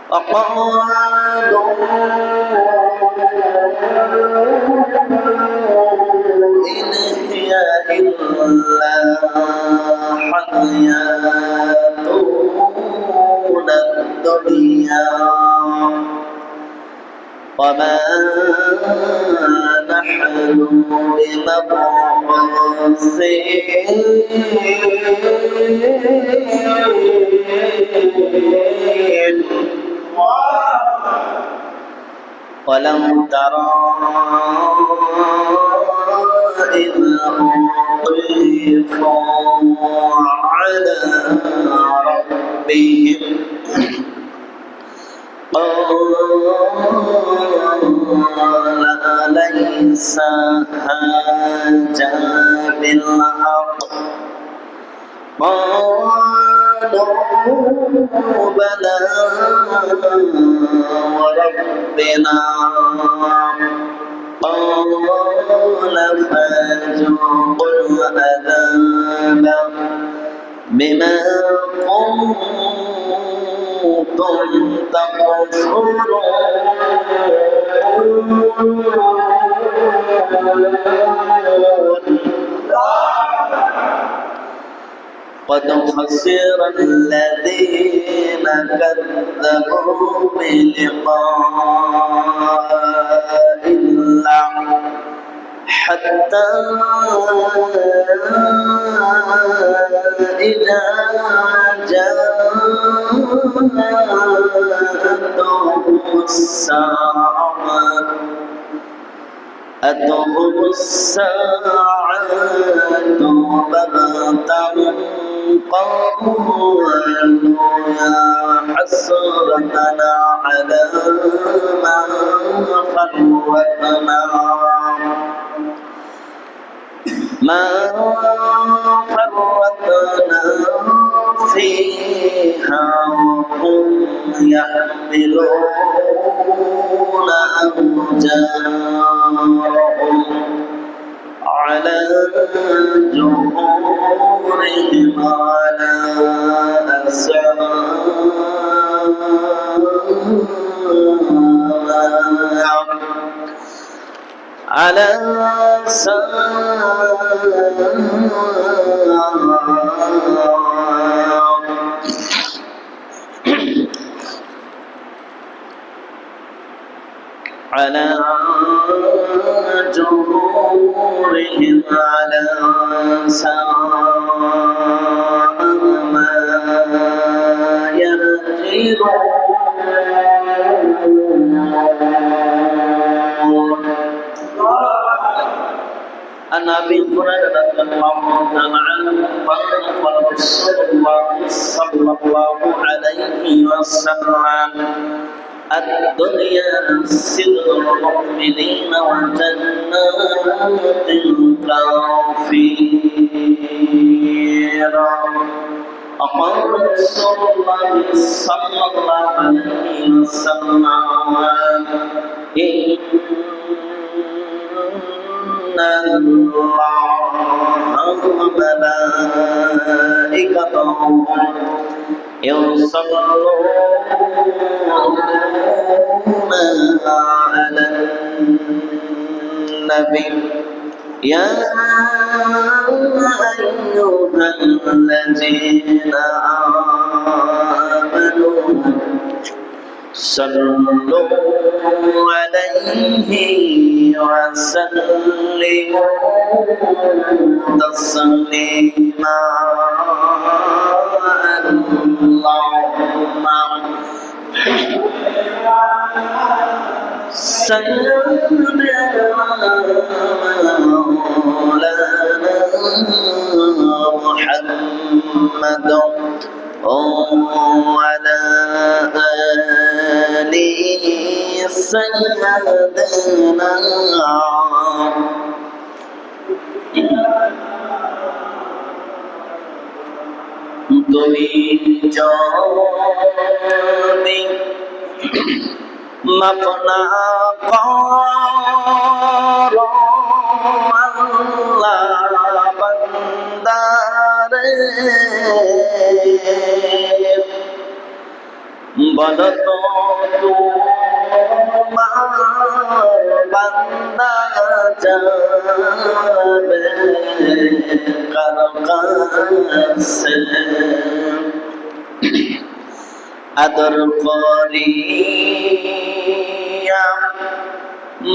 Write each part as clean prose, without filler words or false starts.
وقالوا إن هي إلا حياتنا الدنيا وما نحن بمبعوثين ولم ترى إذ أوقفوا على ربهم قال أليس هذا بالحق قالوا بلى وربنا قال فذوقوا العذاب بما كنتم تكفرون قد خسر الذين كذبوا بلقاء الله حتى إذا جاءتهم الساعة بغتة قالوا يا حسرتنا على ما فرطنا فيها وهم يحملون أوزارهم على ظهورهم على جهورهم على ساء ما ينذرون. عن أبي هريرة رضي الله عنه قال قال رسول الله صلى الله عليه وسلم الدنيا سجن المؤمنين وجنات الكافرين. وقال رسول الله صلى الله عليه وسلم إن الله وملائكته يصلون على النبي يا أيها الذين آمنوا صلوا عليه وسلموا تسليما. اللهم سيدنا مولانا محمد وعلى آله سيدنا তুমি যদি মাফ না করো আল্লাহ বান্দারে বলো তো তোমার বান্দা যাবে কার কাছে আদর করিয়া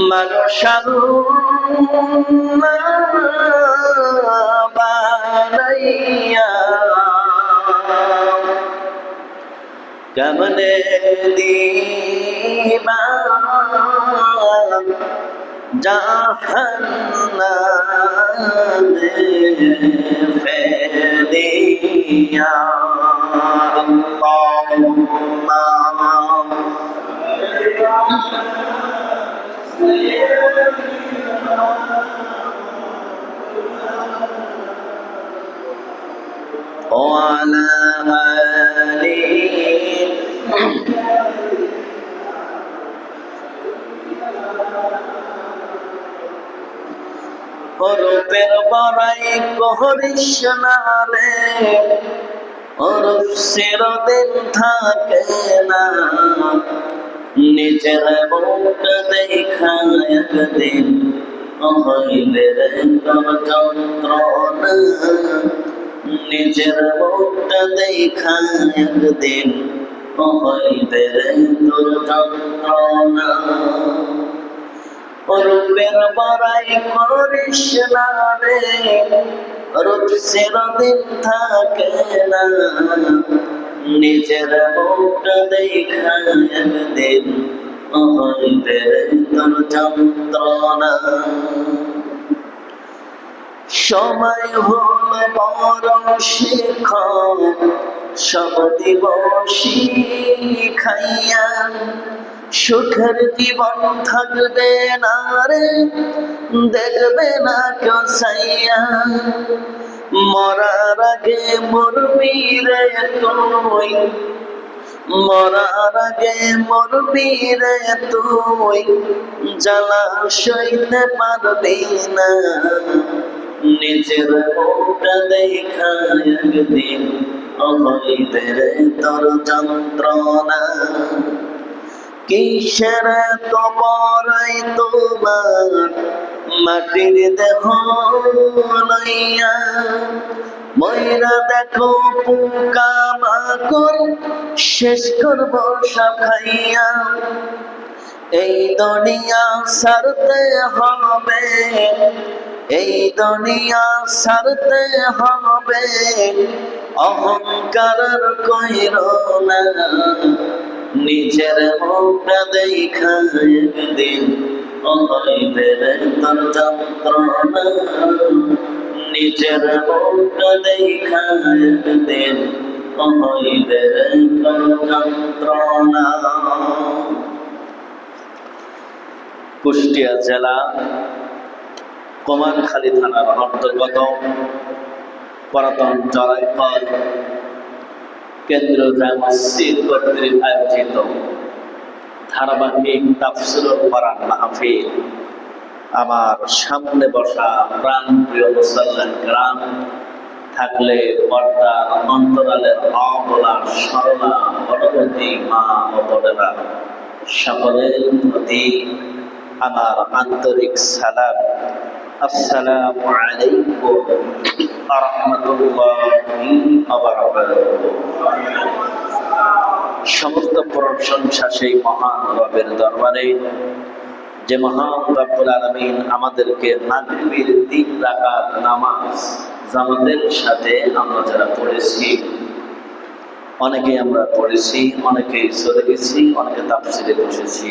মানুষ বানাইয়া কেমনে দিবা জাহান্নামে ফেলিয়া আল্লাহুম্মা وعلى آله হরফের বড়াই করিস না রে হরফ চিরদিন থাকে না নিজের মুখ দেখা একদিন হইলে রে তোর যন্ত্রণা নিজের মুখটা দেখা একদিন হইবে রে তোর যন্ত্রণা রূপের বড়াই করিস না রে রূপ চিরদিন থাকে না নিজের মুখটা দেখা একদিন হইবে রে তোর যন্ত্রণা সময় হল বড় শিক্ষক সব দিবসী খাইয়া সুখের জীবন থাকবে না রে দেখবে না কেউ চাইয়া মরার আগে মরবি রে তুই মরার আগে মরবি রে তুই জ্বালা সইতে পারবি না নিজের মুখটা দেখা একদিন হইবে রে তোর যন্ত্রণা কিসের তো বড়াই তোমার মাটির দেহ লইয়া ময়রা দেখো পোকা মাকড় শেষ করব সব খাইয়া এই দুনিয়া ছাড়তে হবে এই দুনিয়া ছাড়তে হবে অহংকার কইর না নিজের মুখটা দেখা একদিন হইবে রে তোর যন্ত্রণা নিজের মুখটা দেখা একদিন হইবে রে তোর যন্ত্রণা কুষ্টিয়া জেলা কুমারখালী থানার অন্তর্গত পুরাতন জলাইফল কেন্দ্রীয় জামে মসজিদ কর্তৃক আয়োজিত ধারাবাহিক তাফসীরুল কোরআন মাহফিল আমার সামনে বসা প্রাণ প্রিয় মুসল্লিন কিরাম থাকলে পর্দা অন্তরালের অবলা সরলা বড়বতী মা ও বোনেরা সকলের প্রতি আমার আন্তরিক সালাম আসসালামু আলাইকুম ওয়া রাহমাতুল্লাহি ওয়া বারাকাতুহু সমস্ত প্রশংসা সেই মহান রবের দরবারে যে মহান রব্বুল আলামিন আমাদেরকে মাগরিবের 3 রাকাত নামাজ জামাতের সাথে আমরা যারা পড়েছি অনেকে আমরা পড়েছি অনেকে চলে গেছি অনেকে তাফসীরে বসেছি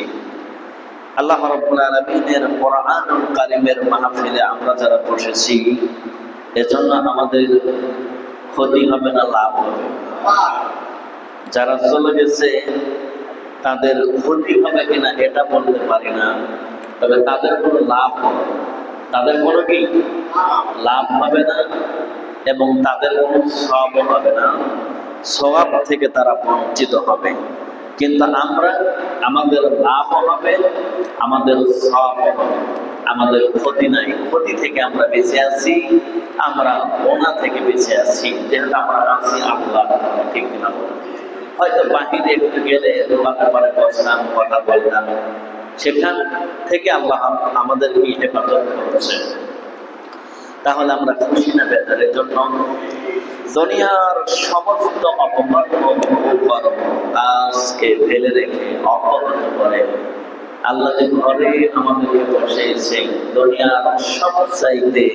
আল্লাহ রাব্বুল আলামিনের কোরআনুল কারীমের মাহফিলে আমরা যারা বসেছি এজন্য আমাদের ক্ষতি হবে না লাভ হবে যারা চলে গেছে তাদের ক্ষতি হবে কিনা এটা বলতে পারি না তবে তাদের কোনো লাভ হবে তাদের কোনো কি লাভ হবে না এবং তাদের কোনো সওয়াব হবে না সওয়াব থেকে তারা বঞ্চিত হবে কিন্তু আমরা আমাদের লাভ হবে আমাদের সওয়াব হবে আমাদের ক্ষতি নাই ক্ষতি থেকে আমরা বেঁচে আছি আমরা গোনা থেকে বেঁচে আছি যেহেতু আমরা আছি আল্লাহ ঠিক কিনা হয়তো বাহিরে একটু গেলে দোকানের পরে বসলাম, কথা বললাম, সেখান থেকে আল্লাহ আমাদেরকে হেফাজত করছে। তাহলে আমরা খুশি না বেদারের জন্য? দুনিয়ার সমস্ত অপকর্ম কাজকে ফেলে রেখে অপকর্ম করে আল্লাহ যে ঘরে আমাদেরকে বসেছে, দুনিয়ার সবচাইতে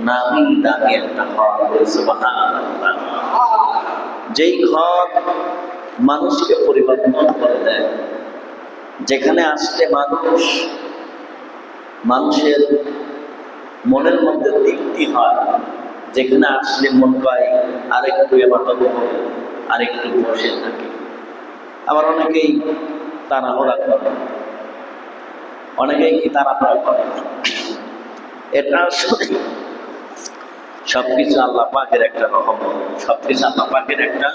নামি দামি একটা ঘর, সুবহানাল্লাহ, যেই ঘর মানুষকে পরিবর্তন করে দেয়, যেখানে আসলে মানুষের মনের মধ্যে তৃপ্তি হয়, যেখানে আসলে মন পায় আরেকটু এবাদত করে, আরেকটু বসে থাকে। আবার অনেকেই তাড়াহুড়া করে, অনেকেই কি তাড়াহুড়া করে, এটা আসলে সবকিছু আল্লাহ পাকের একটা রহমত, সবকিছু আল্লাহ পাকের একটা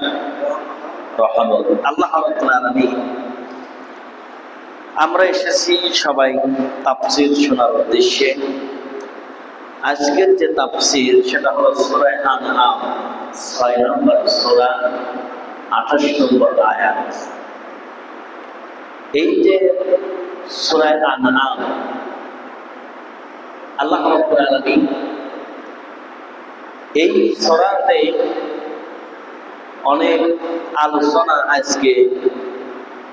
রহমত। আল্লাহ রাব্বুল আলামিন, আমরা এসেছি সবাই তাফসীর শোনার উদ্দেশ্যে। আজকের যে তাফসীর সেটা হলো সূরা আনআম 6 নম্বর সূরা 28 নম্বর আয়াত। এই যে সূরা আনআম, আল্লাহ রাব্বুল আলামিন এই সূরাতে অনেক আলোচনা আজকে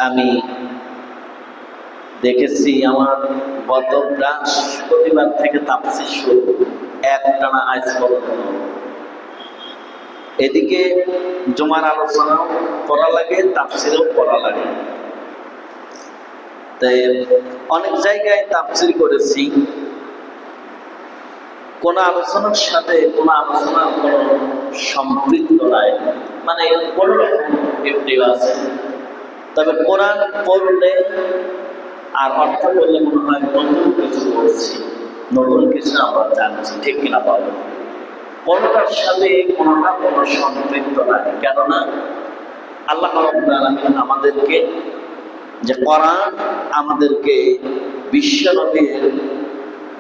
আমি দেখেছি। আমার গত বৃহস্পতিবার থেকে তাফসীর শুরু, একটানা আজ পর্যন্ত। এদিকে জুমার আলোচনাও করা লাগে, তাফসীরও করা লাগে। তাই অনেক জায়গায় তাফসীর করেছি, কোন আলোচনার সাথে কোন আলোচনার কোন সম্পৃক্ত নাই, মানে কোন রকম আছে। তবে কোরআন পড়লে আর অর্থ করলে মনে হয় নতুন কিছু করছি, নতুন কিছু আমরা জানছি, ঠিক কিনা বলো? কোনটার সাথে কোনটা কোনো সম্পৃক্ত নাই। কেননা আল্লাহ রাব্বুল আলামিন আমাদেরকে যে কোরআন আমাদেরকে বিশ্ব নবীর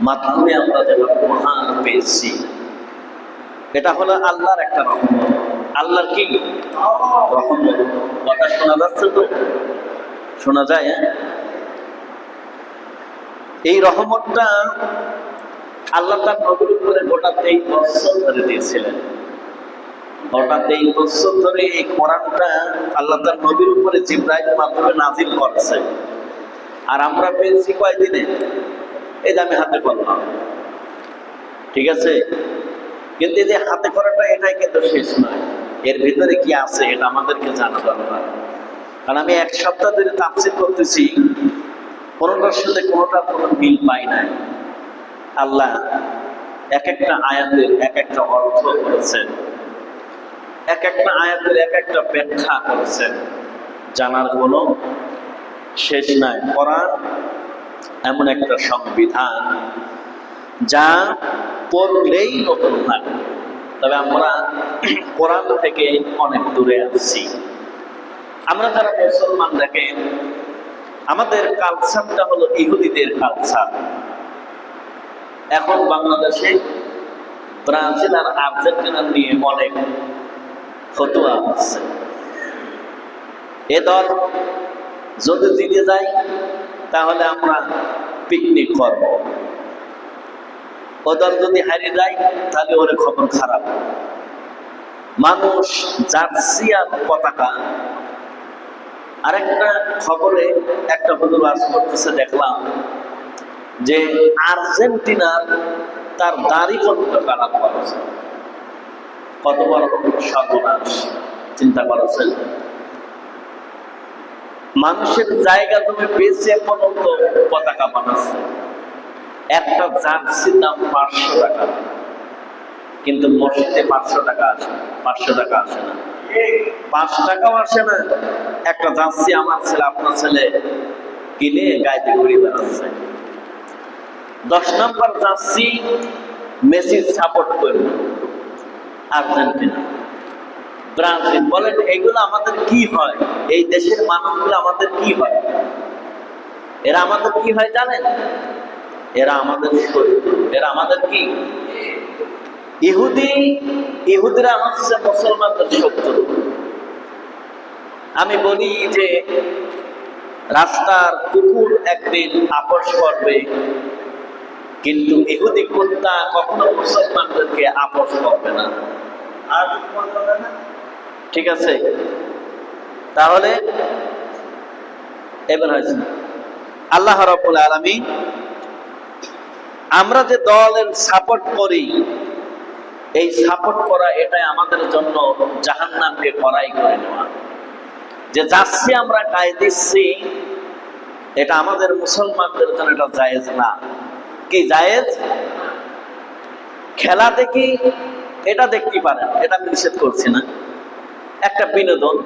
মাধ্যমে আমরা যেভাবে মহান পেয়েছি, এটা হলো আল্লাহর একটা রহমত। আল্লাহর কি রহমত? কথা শোনা যাচ্ছে তো? শোনা যায়? এই রহমতটা আল্লাহ তার নবীর উপরে গোটা 23 বছর ধরে দিয়েছিলেন। গোটা 23 বছর ধরে এই কোরআনটা আল্লাহ তার নবীর উপরে জিবরাইলের মাধ্যমে নাজিল করেছে। আর আমরা পেয়েছি কয়দিনে? এই যে আমি হাতে করলাম, ঠিক আছে? কিন্তু এই যে হাতে করাটা, এটাই কিন্তু শেষ নয়। এর ভিতরে কি আছে এটা আমাদেরকে জানা দরকার। কারণ আমি এক সপ্তাহ ধরে তাফসীর করতেছি, কোনোটার সাথে কোনোটা কোনো মিল পাই নাই। আল্লাহ এক একটা আয়াতের এক একটা অর্থ করেছেন, এক একটা আয়াতের এক একটা ব্যাখ্যা করেছেন, জানার কোনো শেষ নাই। কোরআন এমন একটা সংবিধান যা পড়লেই নতুন লাগে। তবে আমরা কোরআন থেকে অনেক দূরে আছি। আমরা যারা মুসলমান, দেখেন আমাদের কালচারটা হলো ইহুদিদের কালচার। এখন বাংলাদেশে ব্রাজিল আর আর্জেন্টিনা নিয়ে অনেক ফতোয়া আছে। এ দল যদি জিতে যায় তাহলে আমরা পিকনিক করব, ও দল যদি হারিয়ে যায় তাহলে ওর খবর খারাপ। মানুষ জার্সি আর পতাকা। আরেকটা খবরে একটা হুজুর ওয়াজ করতেছে, দেখলাম যে আর্জেন্টিনার তার দাড়ি কত খারাপ করেছে, কত বড় সর্বনাশ চিন্তা করেছেন। মানুষের জায়গা জমি বেঁচে পর্যন্ত পতাকা বানাচ্ছে। একটা জার্সির দাম 500 টাকা, কিন্তু মসজিদে 500 টাকা আসে, 500 টাকা আসে না, 5 টাকাও আসে না। একটা জার্সি আমার ছেলে আপনার ছেলে কিনে গাইতে ঘুরিয়ে বেড়াচ্ছে। 10 নম্বর জার্সি মেসি সাপোর্ট করবে, আর্জেন্টিনা, ব্রাজিল। বলেন এগুলো আমাদের কি হয়? এই দেশের মানুষগুলো আমাদের কি হয়? এরা আমাদের কি হয় জানেন? এরা আমাদের শত্রু। এরা আমাদের কি? ইহুদিরা হচ্ছে মুসলমানদের শত্রু। আমি বলি যে রাস্তার কুকুর একদিন আপোস করবে, কিন্তু ইহুদি কুত্তা কখনো মুসলমানদেরকে আপোস করবে না। ঠিক আছে? তাহলে এবার হয়েছে আল্লাহ রাব্বুল আলামিন আমরা যে দলের সাপোর্ট করি, এই সাপোর্ট করা এটাই আমাদের জন্য জাহান্নামকে কড়াই করে নেওয়া। যে যাচ্ছি আমরা গায়ে দিচ্ছি, এটা আমাদের মুসলমানদের জন্য এটা জায়েজ না। কি জায়েজ? খেলা দেখি এটা দেখতে পারেন, এটা আমি নিষেধ করছি না, একটা বিনোদন।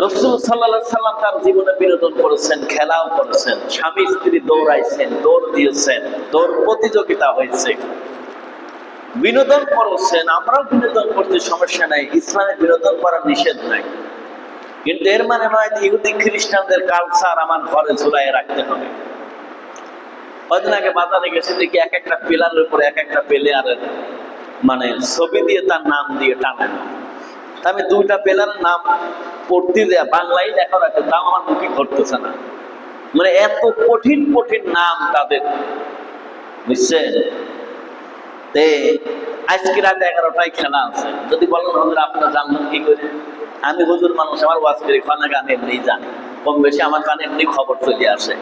রাসূল সাল্লাল্লাহু আলাইহি সাল্লাম তার জীবনে বিনোদন করেছেন, খেলাও করেছেন, স্বামী স্ত্রী দৌড়াইছেন, দৌড় দিয়েছেন, দৌড় প্রতিযোগিতা হয়েছে, বিনোদন করেছেন। আমরাও বিনোদন করতে সমস্যা নাই, ইসলামে বিনোদন করার নিষেধ নাই। কিন্তু এর মানে নয় ইহুদি খ্রিস্টানদের কালচার আমার ঘরে ঝুলাই রাখতে হবে। কদিন আগে বাজারে গেছে, দেখি এক একটা পিলারের উপরে এক একটা প্লেয়ারের মানে ছবি দিয়ে তার নাম দিয়ে টানানো। আমি দুইটা প্লেয়ারের নাম পড়তে দেয়া বাংলায় লেখা রাখে, তাও আমার মুখে ঘটতেছে না। মানে এত কঠিন কঠিন নাম তাদের, বুঝছেন? আজকে রাত 11টায় খেলা আছে। যদি বলেন হুজুর আপনারা জানলেন কি করে? আমি হুজুর মানুষ, আমার ওয়াজ করি, খানা গান এমনি জানি, কম বেশি আমার কানে এমনি খবর চলে আসে।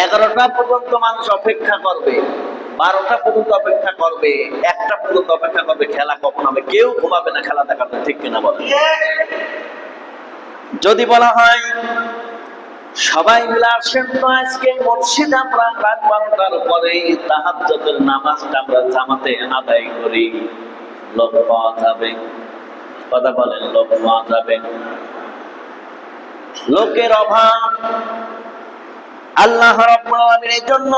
11টা পর্যন্ত মানুষ অপেক্ষা করবে, 12টা পর্যন্ত অপেক্ষা করবে, 1টা পর্যন্ত অপেক্ষা করবে, খেলা কখন হবে। কেউ ঘুমাবে না খেলা দেখার, ঠিক কিনা বলেন? যদি বলা হয় সবাই মিলে আসেন তো আজকে মসজিদে আমরা রাত 12টার পরে তাহাজ্জুদের নামাজটা আমরা জামাতে আদায় করি, লোক পাওয়া যাবে? কথা বলেন, লোক পাওয়া যাবে? লোকের অভাব। আল্লাহ রাব্বুল আলামিন এর জন্য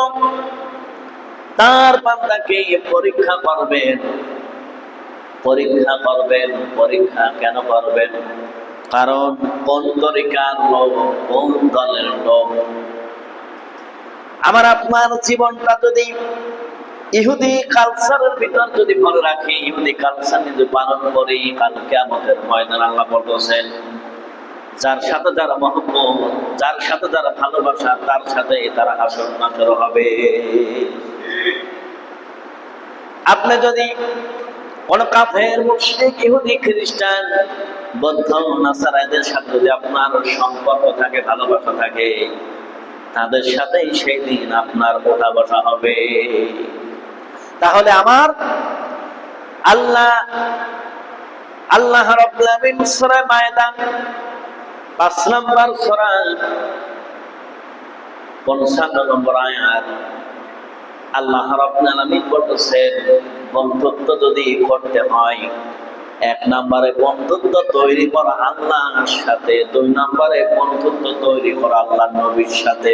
তার বান্দাকে পরীক্ষা করবেন। পরীক্ষা করবেন, পরীক্ষা কেন করবেন? কারণ কোন তরিকার লোক, কোন দলের লোক। আমার আপনার জীবনটা যদি ইহুদি কালচারের ভিতর যদি মনে রাখি, ইহুদি কালচার যদি পালন করি, কাল কিয়ামতের ময়দানে আল্লাহ বলতেছেন যার সাথে যারা মহব্বত, যার সাথে যারা ভালোবাসা, তার সাথে তারা হাসর নাসর হবে। আপনি যদি কোন কাফের, মুশরিক, ইহুদি, খ্রিস্টান, বৌদ্ধ, নাসারাদের সাথে যদি আপনার সম্পর্ক থাকে, ভালোবাসা থাকে, তাদের সাথেই সেই দিন আপনার ওঠা বসা হবে। তাহলে আমার আল্লাহ রাব্বুল আলামিন সূরা মায়েদা 5 নম্বর সূরা 55 নম্বর আয়াত আল্লাহ রাব্বুল আলামিন বলতেছেন, বন্ধুত্ব যদি করতে হয়, 1 নম্বরে বন্ধুত্ব তৈরি করা আল্লাহর সাথে, 2 নম্বরে বন্ধুত্ব তৈরি করা আল্লাহর নবীর সাথে,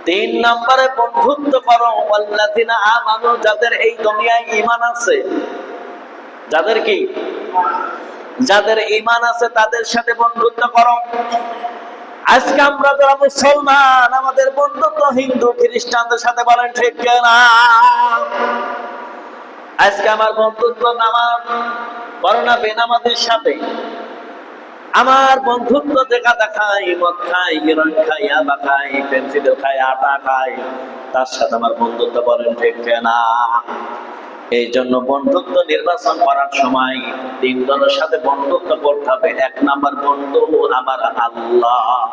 3 নম্বরে বন্ধুত্ব করো আল্লাযিনা আমানু, যাদের এই দুনিয়ায় ঈমান আছে। যাদের কি? যাদের ঈমান আছে তাদের সাথে বন্ধুত্ব করো। আজকে আমরা যারা মুসলমান, আমাদের বন্ধুত্ব হিন্দু খ্রিস্টানদের সাথে, বলেন ঠিক না? আজকে আমার বন্ধুত্ব নামাজ পড়ো না বেনামাজের সাথে। আমার বন্ধুত্ব দেখা খাই, মদ খাই, হিরোইন খাই, ইয়াবা খাই, পেন্সিল খাই, আটা খাই, তার সাথে আমার বন্ধুত্ব, বলেন ঠিক না? এই জন্য বন্ধুত্ব নির্বাচন করার সময় 3 জনের সাথে বন্ধুত্ব করতে হবে। 1 নাম্বার বন্ধু আমার আল্লাহ,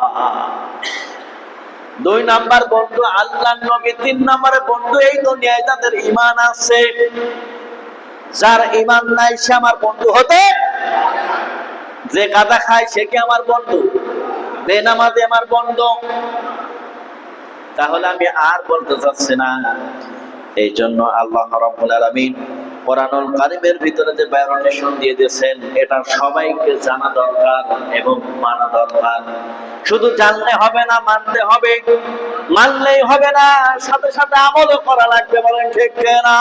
2 নাম্বার বন্ধু আল্লাহর নবী, 3 নম্বরে বন্ধু এই দুনিয়ায় যাদের ঈমান আছে। যার ঈমান নাই সে আমার বন্ধু হতে? যে গাঁজা খায় সে কি আমার বন্ধু? বেনামাজি আমার বন্ধু? তাহলে আমি আর বলতে চাচ্ছি না। এই জন্য আল্লাহ রাব্বুল আলামিন কোরআনুল কারীমের ভিতরে যে বায়োনেশন দিয়ে দিয়েছেন, এটা সবাইকে জানা দরকার এবং মানা দরকার। শুধু জানলে হবে না, মানতে হবে। মানলেই হবে না, সাথে সাথে আমলও করা লাগবে, বলেন ঠিক না?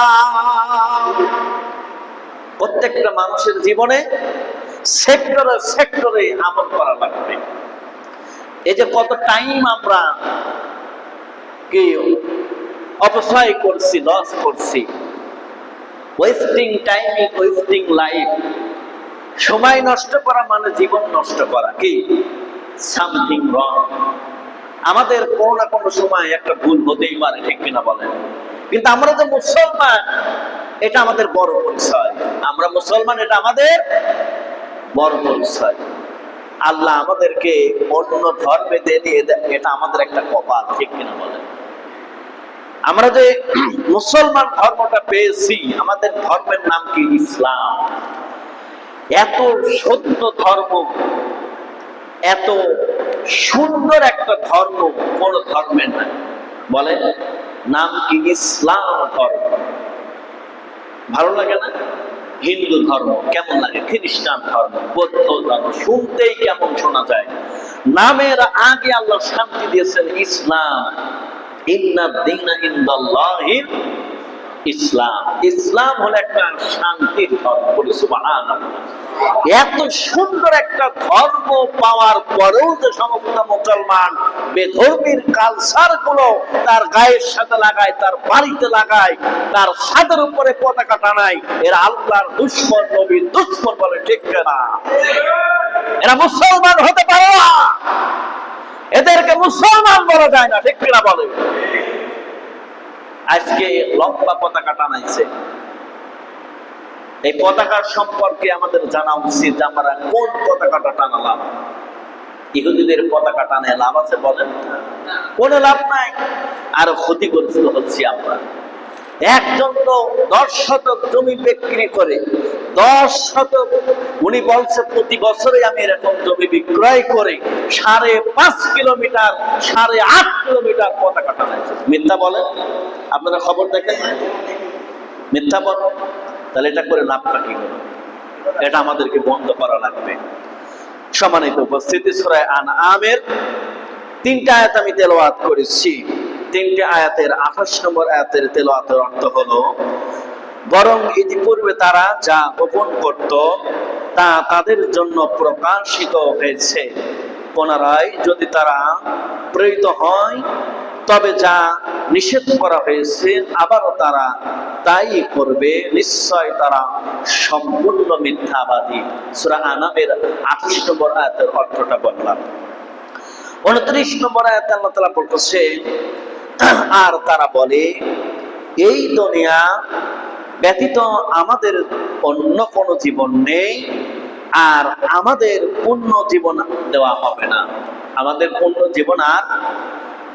প্রত্যেকটা মানুষের জীবনে সেক্টরে সেক্টরে আমল করা লাগবে। এই যে কত টাইম আমরা কি অপচয় করছি, লস করছি, ওয়েস্টিং টাইম, ওয়েস্টিং লাইফ। সময় নষ্ট করা মানে জীবন নষ্ট করা। কি সামথিং রং। আমাদের কোনো না কোনো সময় একটা ভুল হতেই পারে, ঠিক কিনা বলেন? কিন্তু আমরা যে মুসলমান, এটা আমাদের বড় পরিচয়। আমরা মুসলমান, এটা আমাদের বড় পরিচয়। আল্লাহ আমাদেরকে অন্য ধর্মে দিয়ে এটা আমাদের একটা কপাল, ঠিক কিনা বলেন? আমরা যে মুসলমান ধর্মটা পেয়েছি, আমাদের ধর্মের নাম কি? ইসলাম। এত সত্য ধর্ম, এত সুন্দর একটা ধর্ম কোন ধর্মের নাই। বলে নাম কি? ইসলাম ধর্ম। ভালো লাগে না? হিন্দু ধর্ম কেমন লাগে? খ্রিস্টান ধর্ম, বৌদ্ধ ধর্ম, শুনতেই কেমন শোনা যায়। নামের আগে আল্লাহ শান্তি দিয়েছেন ইসলাম। ইন্নাদ দীনা ইনদাল্লাহিল ইসলাম। ইসলাম হলো একটা শান্তির ধর্ম। বলি সুবহানাল্লাহ। এত সুন্দর একটা ধর্ম পাওয়ার পরেও যে সমস্ত মুসলমান বেধর্মীর কালচার গুলো তার গায়ের সাথে লাগায়, তার বাড়িতে লাগায়, তার ছাদের উপরে পতাকা টানায়, এরা আল্লাহর দুশমন, নবীর দুশমন। বলে ঠিক না? এরা মুসলমান হতে পারে না, এদেরকে মুসলমান বলা যায় না, ঠিক কিনা বলে? আজকে লম্বা পতাকা টানাইছে। এই পতাকার সম্পর্কে আমাদের জানা উচিত, আমরা কোন পতাকাটা টানালাম। ইহুদিদের পতাকা টানে লাভ আছে বলেন? কোনো লাভ নাই, আরো ক্ষতিগ্রস্ত হচ্ছি আমরা। একজন তো 10 শতক জমি বিক্রি করে, 10 শতক, উনি বলছে প্রতি বছরে আমি এরকম জমি বিক্রয় করে 5.5 কিলোমিটার, 8.5 কিলোমিটার পতাকা টানাইছে। মিথ্যা বলেন? আপনারা খবর দেখেন? মিথ্যা বলেন? তাহলে এটা করে লাভটা কি হলো? এটা আমাদেরকে বন্ধ করা লাগবে। সম্মানিত উপস্থিতি, সূরা আনআমের 3টা আয়াত আমি তেলাওয়াত করেছি। 3টে আয়াতের 28 নম্বর আয়াতের তেলাওয়াতের অর্থ হলো, বরং ইতিপূর্বে তারা যা গোপন করত তা তাদের জন্য প্রকাশিত হয়েছে। পুনরায় যদি তারা প্রেরিত হয় তবে যা নিষেধ করা হয়েছে আবারও তারা তাই করবে। নিশ্চয় তারা সম্পূর্ণ মিথ্যাবাদী। সূরা আনআমের 28 নম্বর আয়াতের অর্থটা বললাম। 29 নম্বর আয়াতে আল্লাহ তাআলা বলতেছে, আর তারা বলে এই দুনিয়া ব্যতীত আমাদের অন্য কোনো জীবন নেই, আর আমাদের পূর্ণ জীবন দেওয়া হবে না। আমাদের পূর্ণ জীবন, আর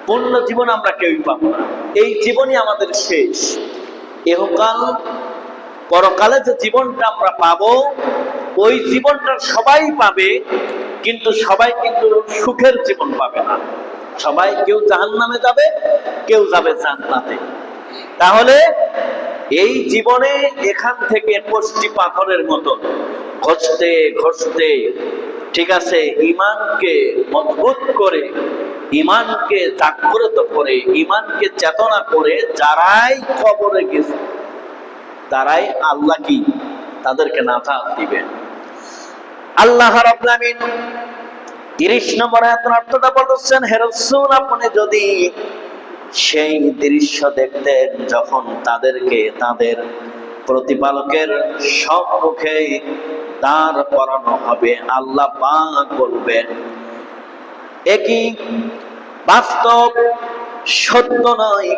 পূর্ণ জীবন আমরা কেউই পাবো না। এই জীবনই আমাদের শেষ। ইহকাল পরকালে যে জীবনটা আমরা পাবো, ওই জীবনটা সবাই পাবে, কিন্তু সবাই কিন্তু সুখের জীবন পাবে না। সবাই, কেউ জাহান্নামে যাবে, কেউ যাবে জান্নাতে। তাহলে এই জীবনে এখান থেকে কষ্টি পাথরের মতো ঘষতে ঘষতে, ঠিক আছে, ইমানকে মজবুত করে, ইমানকে জাগ্রত করে, ইমানকে চেতনা করে যারাই কবরে গেছে, তারাই আল্লাহ কি তাদেরকে নাজাত দিবেন। আল্লাহ রাব্বুল আমিন 30 নম্বর আয়াতের অর্থটা বলছেন, হে রাসূল, আপনি যদি সেই দৃশ্য দেখতেন যখন তাদেরকে তাদের প্রতিপালকের সম্মুখে দাঁড় করানো হবে। আল্লাহ পাক বলবেন, একই বাস্তব, সত্য নয়?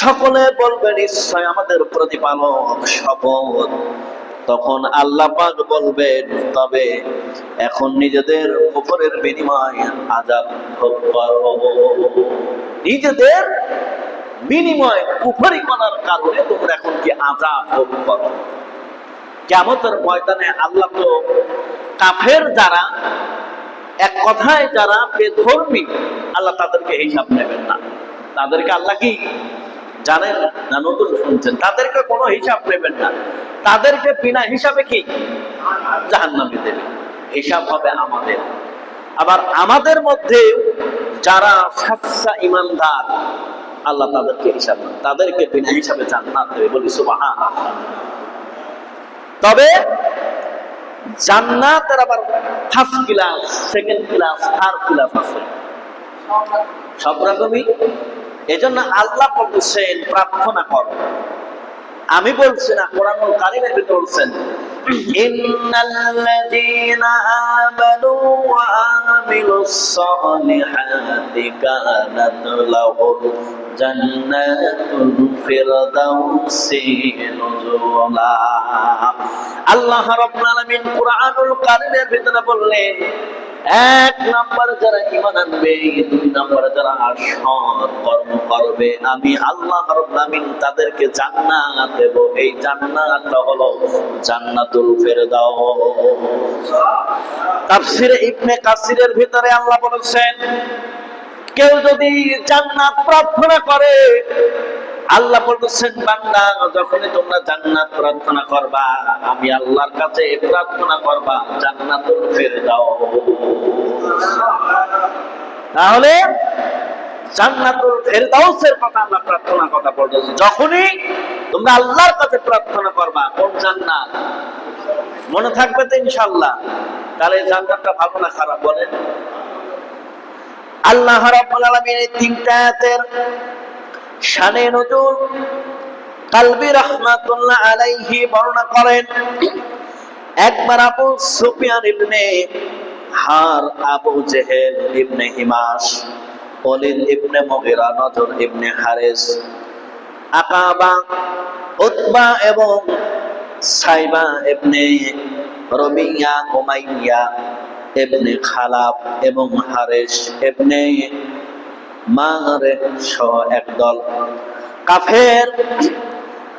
সকলে বলবে নিশ্চয় আমাদের প্রতিপালক, শপথ। তখন আল্লাহ পাক বলবেন, তবে এখন নিজেদের কুফরের বিনিময়ে আযাব ভোগ করো। নিজেদের বিনিময় কুফরি করার কারণে তোমরা এখন কি আযাব ভোগ করো। কিয়ামতের ময়দানে আল্লাহ তো কাফের যারা, এক কথায় যারা বেধর্মী, আল্লাহ তাদেরকে হিসাব নেবেন না। তাদেরকে আল্লাহ কি জানেন না? নতুন শুনছেন? তাদেরকে কোনো হিসাব নেবেন না। তাদেরকে বিনা হিসাবে কি জাহান্নামে দেবে। হিসাব হবে আমাদের। আবার আমাদের মধ্যে যারা সাচ্চা ইমানদার, আল্লাহ তাদেরকে হিসাব, তাদেরকে বিনা হিসাবে জান্নাত দেবে। বলি সুবহানাল্লাহ। তবে জান্নাতের আবার first class, second class, third class আছে, সব রকমই। এজন্য আল্লাহ বলছেন প্রার্থনা করো। আমি বলছি না, কোরআনুল কারীমের ভিতরে বলছেন, ইন্নাল্লাযীনা আমানু ওয়া আমিলুস সালিহাতি কানাত লাহুম জান্নাতুল ফিরদাউসি নুজুলা। আল্লাহ রাব্বুল আলামিন কুরআনুল কারীমের ভিতরে বললেন, এক নম্বর যারা ঈমান আনবে, দুই নম্বর যারা সৎ কর্ম করবে, আমি আল্লাহ রাব্বুল আলামিন তাদেরকে জান্নাত দেব। এই জান্নাতটা হলো জান্নাতুল ফেরদাউস। তাফসীরে ইবনে কাসিরের ভিতরে আল্লাহ বলেছেন, কেউ যদি জান্নাত প্রার্থনা করে, আল্লাহ বলতেছেন, বান্দা যখনই তোমরা জান্নাত প্রার্থনা করবা, আমি আল্লাহর কাছে প্রার্থনা করবা জান্নাতুল ফেরদাউস। তাহলে জান্নাতুল ফেরদাউসের কথা আমরা প্রার্থনার কথা বলতেছি। যখনই তোমরা আল্লাহর কাছে প্রার্থনা করবা, কোন জান্নাত মনে থাকবে তো ইনশাআল্লাহ? তাহলে জান্নাতটা ভালো না খারাপ বলেন? আল্লাহ রাব্বুল আলামিন এই তিনটা আয়াতের শানে নুজুল কালবি রাহমাতুল্লাহ আলাইহি বর্ণনা করেন। একবার আবু সুফিয়ান ইবনে হার, আবু জেহেল ইবনে হিমাস, ওলীদ ইবনে মুগীরা, নজর ইবনে হারিস, আকাবা, উতবা এবং সাইবা ইবনে রবিয়া, উমাইয়া ইবনে খালাব এবং হারিস ইবনে মারে সহ একদল কাফের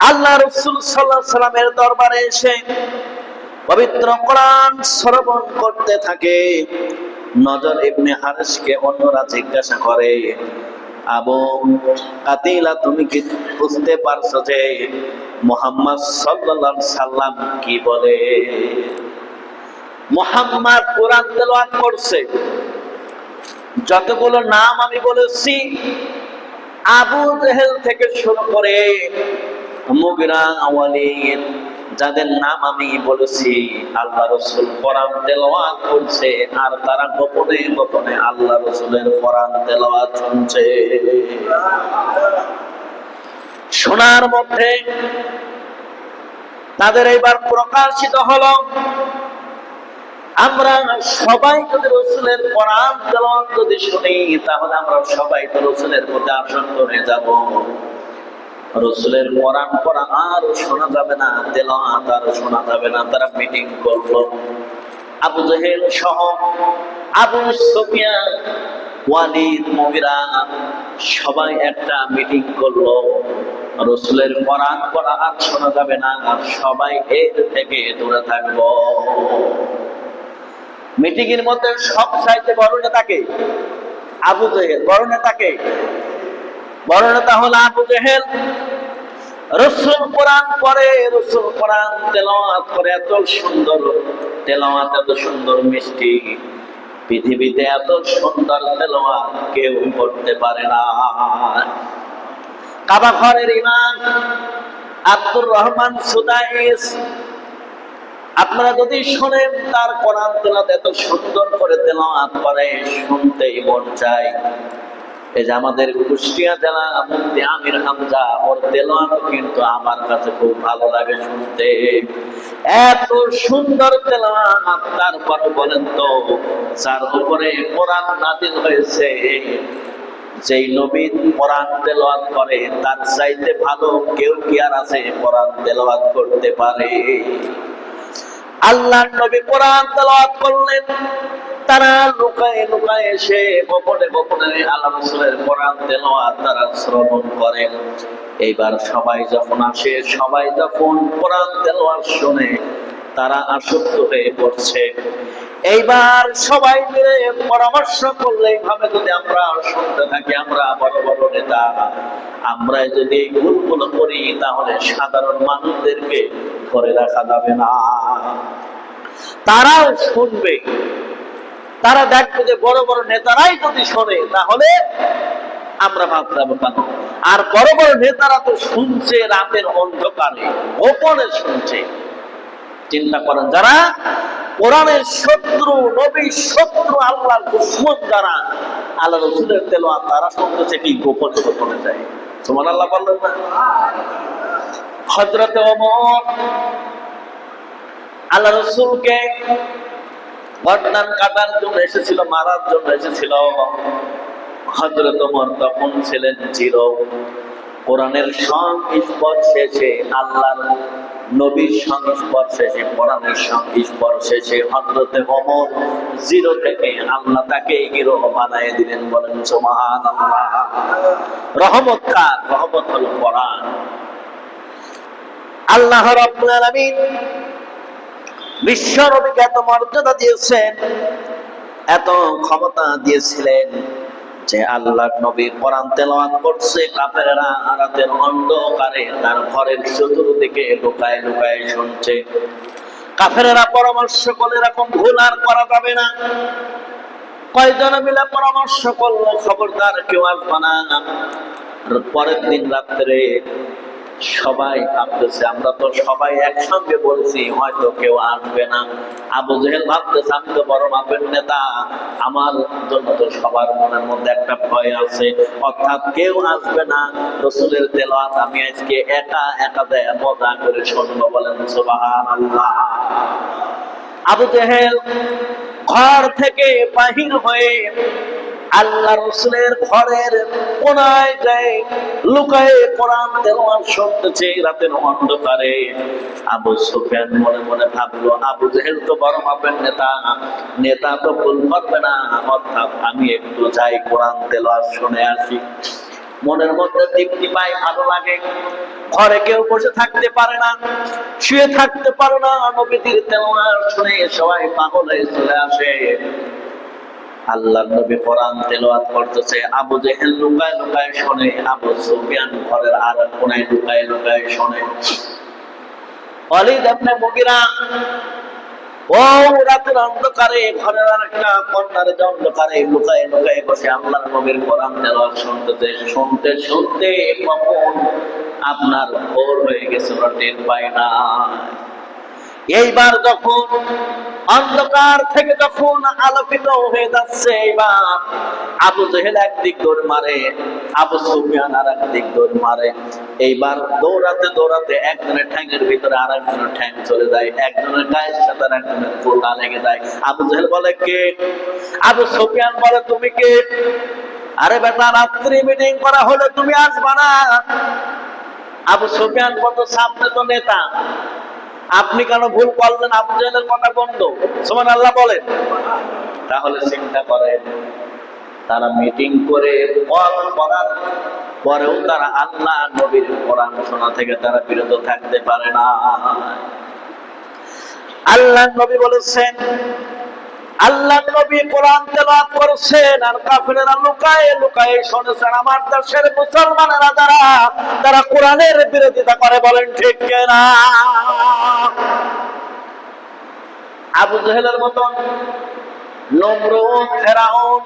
আল্লাহ রাসূল সাল্লাল্লাহু আলাইহি সাল্লামের দরবারে এসে পবিত্র কোরআন শ্রবণ করতে থাকে। নজর ইবনে হারিসকে অন্যরা জিজ্ঞাসা করে, আবু কাতিলা, তুমি কি বুঝতে পারছো যে মুহাম্মদ সাল্লাল্লাহু আলাইহি সাল্লাম কি বলে? মুহাম্মদ কোরআন তেলাওয়াত করছে। যতগুলো নাম আমি বলেছি, আবু জেহেল থেকে শুরু করে মুগীরা, ওয়ালিদ, যাদের নাম আমি বলেছি, আল্লাহ রাসূল কোরআন তেলাওয়াত করছে, আর তারা গোপনে গোপনে আল্লাহ রাসূলের কোরআন তেলাওয়াত শুনছে। শোনার মধ্যে তাদের এইবার প্রকাশিত হলো, আমরা সবাই যদি রাসূলের কোরআন তেলাওয়াত যদি শুনি, তাহলে আমরা সবাই তো রাসূলের প্রতি আসক্ত হয়ে যাব। রাসূলের কোরআন পড়া আর শোনা যাবে না, তেলাওয়াত আর শোনা যাবে না। তারা মিটিং করলো, আবু জেহেল সহ আবু সুফিয়ান, ওয়ালিদ, মুগীরা সবাই একটা মিটিং করলো। রাসূলের কোরআন পড়া আর শোনা যাবে না, সবাই এর থেকে দূরে থাকবো। মিটিং এর মধ্যে সব চাইতে বড় নেতাকে আবু জেহেল। বড় নেতাকে? বড় নেতা হলো আবু জেহেল। রাসূল কোরআন পড়ে, রাসূল কোরআন তেলাওয়াত করে, এত সুন্দর তেলাওয়াত, এত সুন্দর মিষ্টি, পৃথিবীতে এত সুন্দর তেলাওয়াত কেউ করতে পারে না। কাবা ঘরের ইমাম আব্দুর রহমান সুদাইস, আপনারা যদি শোনেন তার কোরআন তেলাওয়াত এত সুন্দর করে তেলাওয়াত করে, শুনতেই মন চায়। এই যে আমাদের কুষ্টিয়া জেলা মুফতি আমির হামজা, ওর তেলাওয়াত কিন্তু আমার কাছে খুব ভালো লাগে শুনতে। এত সুন্দর তেলাওয়াত। তারপর বলেন তো, যার উপরে কোরআন নাযিল হয়েছে, যেই নবী কোরআন তেলাওয়াত করে, তার চাইতে ভালো কেউ কি আর আছে কোরআন তেলাওয়াত করতে পারে? আল্লাহর নবী কোরআন তেলাওয়াত করলেন, তারা লুকায়ে লুকায়ে এসে গোপনে গোপনে আল্লাহ রাসূলের কোরআন তেলাওয়াত তারা শ্রবণ করেন। এইবার সবাই যখন আসে, সবাই যখন কোরআন তেলাওয়াত শুনে, তারা আসক্ত হয়ে পড়ছে। এইবার সবাই মিলে পরামর্শ করলে, এইভাবে যদি আমরা শুনতে থাকি, আমরা বড় বড় নেতা, আমরা যদি এই ভুলগুলো করি, তাহলে সাধারণ মানুষদেরকে ধরে রাখা যাবে না। তারাও শুনবে, তারা দেখবে যে বড় বড় নেতারাই যদি শোনে, তাহলে আমরা ভাবতে যাবো কেন? আর বড় বড় নেতারা তো শুনছে রাতের অন্ধকারে, গোপনে শুনছে। চিন্তা করেন, যারা কোরআনের শত্রু, নবীর শত্রু, আল্লাহর দুশমন, যারা আল্লাহ রাসূলের তেলাওয়াত তারা শুনতেছে কি গোপনে গোপনে যায়। সুবহানাল্লাহ বললেন না? হযরত ওমর আল্লাহ রাসূলকে গর্দান কাটার জন্য এসেছিল, মারার জন্য এসেছিল। হযরত ওমর তখন ছিলেন জিরো। কোরআনের সংস্পর্শে সে, আল্লাহর নবীর সংস্পর্শে সে, কোরআনের সংস্পর্শে সে হযরত ওমর জিরো থেকে আল্লাহ তাকে হিরো বানায় দিলেন। বলেন সুবহানাল্লাহ। রহমত কার? রহমত হলো কোরআন। আল্লাহ রাব্বুল আলামিন বিশ্ব নবীকে এত মর্যাদা দিয়েছেন, এত ক্ষমতা দিয়েছিলেন যে আল্লাহর নবী কোরআন তেলাওয়াত করছে, কাফেররা রাতের অন্ধকারে তার ঘরের চতুর্দিকে লুকায় লুকায় শুনছে। কাফেররা পরামর্শ করলে এরকম ভুল আর করা যাবে না। কয়জন মিলে পরামর্শ করলো, খবরদার কেউ আসবে না। পরের দিন রাত্রে সবাই ভাবতেছে, আমরা তো সবাই একসঙ্গে বলছি হয়তো কেউ আসবে না। আবু জেহেল ভাবতেছে, আমি তো বড় মাপের নেতা, আমার জন্য তো সবার মনের মধ্যে একটা ভয় আছে, অর্থাৎ কেউ আসবে না। রাসূলের তেলাওয়াত আমি আজকে একা একা দেয় মজা করে শুনবো। বলেন সুবহানাল্লাহ। আবু জেহেল ঘর থেকে বাহির হয়ে আল্লাহ রাসূলের ঘরের কোনায় যায়, লুকায়ে কোরআন তেলাওয়াত শুনতেছে রাতের অন্ধকারে। আবু সুফিয়ান মনে মনে ভাবলো, আবু জেহেল তো বড় মাপের নেতা, নেতা তো ভুল করবে না, অর্থাৎ আমি একটু যাই কোরআন তেলাওয়াত শুনে আসি। মনের মধ্যে তৃপ্তি পাই, ভালো লাগে। ঘরে কেউ বসে থাকতে পারে না, শুয়ে থাকতে পারে না, নবীর তেলাওয়াত শুনে সবাই পাগল হয়ে চলে আসে। আল্লাহর নবী কোরআন তেলাওয়াত করতেছে, আবু জেহেল লুকায় লুকায় শুনে, আবু সুফিয়ান ঘরের আরেক কোণায় লুকায় লুকায় শুনে। ওয়ালিদ ইবনে মুগিরা ও রাতের অন্ধকারে ঘরের আরেকটা কর্নারে অন্ধকারে লুকায় লুকায় বসে আল্লাহর নবীর কোরআন তেলাওয়াত শুনতেছে। শুনতে শুনতে কখন আপনার ভোর হয়ে গেছে, ওরা টের পায় না। এইবার যখন অন্ধকার থেকে যখন আলোকিত হয়ে যাচ্ছে, এইবার আবু জেহেল একদিক দৌড় মারে, আবু সুফিয়ান আর একদিক দৌড় মারে। এইবার দৌড়াতে দৌড়াতে একজনের ঠ্যাঙের ভিতরে আর একজনের ঠ্যাং চলে যায়, একজনের গায়ের সাথে আর একজনের গোটা লেগে যায়। আবু জেহেল বলে, কে? আবু সুফিয়ান বলে, তুমি কে? আরে বেটা, রাত্রি মিটিং করা হলে তুমি আসবা না। আবু সুফিয়ান বলতো, সামনে তো নেতা, আপনি কেন ভুল করলেন? আবু জেহেলের কথা বন্ধ। সুবহানাল্লাহ বলেন। তাহলে চিন্তা করেন, তারা মিটিং করে করার পরেও তারা আল্লাহ নবীর কোরআন শোনা থেকে তারা বিরত থাকতে পারে না। আল্লাহ নবী বলেছেন, আল্লাহ নবী কোরআন তেলাওয়াত করছেন আর কাফেররা লুকায়ে লুকায়ে শুনছেন। আমার দেশের মুসলমানেরা তারা কোরআনের বিরোধিতা করে। বলেন ঠিক কিনা? আবু জেহেলের মতন নমরুদ, ফেরাউন,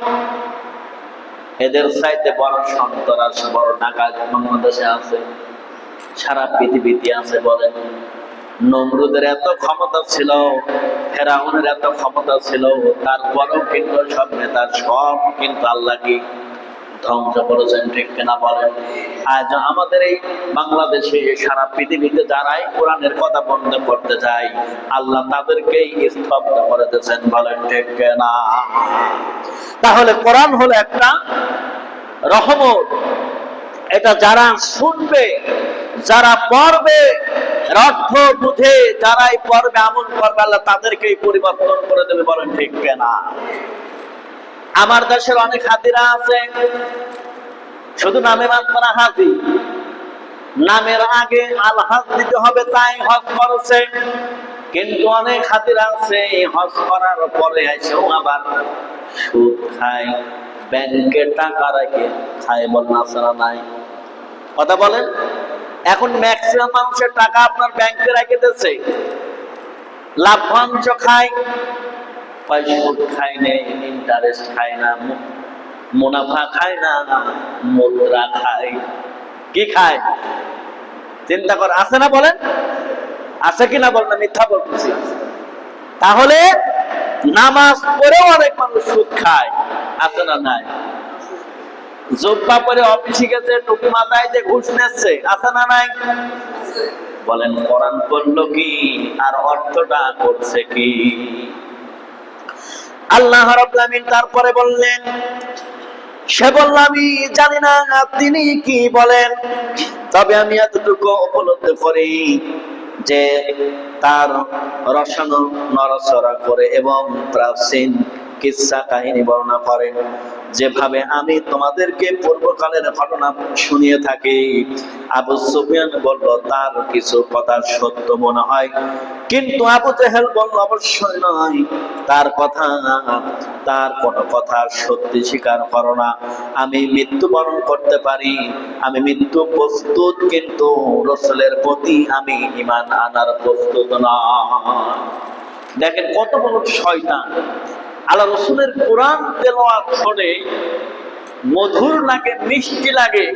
এদের চাইতে বড় সন্ত্রাস, বড় ডাকাত বাংলাদেশে আছে, সারা পৃথিবীতে আছে। বলেন, নমরুদের এত ক্ষমতা ছিল, ফেরাউনের এত ক্ষমতা ছিল, তারপরেও কিন্তু সব নেতার সব কিন্তু আল্লাহ কি ধ্বংস করেছেন। ঠিক কিনা বলেন? আজ আমাদের এই বাংলাদেশে, সারা পৃথিবীতে যারাই কোরআনের কথা বন্ধ করতে যায়, আল্লাহ তাদেরকেই স্তব্ধ করে দিয়েছেন। বলেন ঠিক কিনা? তাহলে কোরআন হলো একটা রহমত। এটা যারা শুনবে, যারা পড়বে, অর্থ বুঝে যারাই পড়বে, আমল করবে, আল্লাহ তাদেরকেই পরিবর্তন করে দেবে। বলেন ঠিক কিনা? আমার দেশের অনেক হাজিরা আছে, শুধু নামে মাত্র হাজি, নামের আগে আল হজ দিতে হবে তাই হজ করেছে। কিন্তু অনেক হাজিরা আছে হজ করার পরে এসেও আবার সুদ খায়, ব্যাংকে টাকা রেখে খায়। বলেন আছে না নাই? কথা বলেন। এখন ম্যাক্সিমাম মানুষের টাকা আপনার ব্যাংকে রেখে দিচ্ছে, লাভ্যাংশ খায়, সুদ খায় না, ইন্টারেস্ট খায় না, মুনাফা খায় না, মুদ্রা খায়। কি খায়? চিন্তা কর, আছে না? বলেন আছে কিনা? বলেন না, মিথ্যা বলতেছি। তাহলে নামাজ পড়েও অনেক মানুষ সুদ খায়, আছে না নাই? জুব্বা পরে অফিসে গেছে, টুপি মাথায় যে ঘুষ নিচ্ছে, আছে না নাই? বলেন কোরআন করলো কি আর অর্থটা করছে কি? আল্লাহ রাব্বুল আলামিন তারপরে বললেন, সে বলল আমি জানি না তিনি কি বলেন, তবে আমি এতটুকু উপলব্ধি করি যে তার রসায়ন নড়াচড়া করে এবং প্রাচীন কিসসা কাহিনী বর্ণনা করেন, যেভাবে আমি তোমাদেরকে পূর্বকালের ঘটনা শুনিয়ে থাকি। আবু সুফিয়ান বলল তার কিছু কথা সত্য মনে হয়, কিন্তু আবু জেহেল বলল অবশ্যই নয়, তার কোনো কথা সত্যি স্বীকার করো না। আমি মৃত্যুবরণ করতে পারি, আমি মৃত্যু প্রস্তুত, কিন্তু রাসূলের প্রতি আমি ঈমান আনার প্রস্তুত না। দেখেন কত বড় শয়তান! আল্লাহ রাসূলের কোরআন তেলাওয়াত শুনে মধুর লাগে, মিষ্টি লাগে,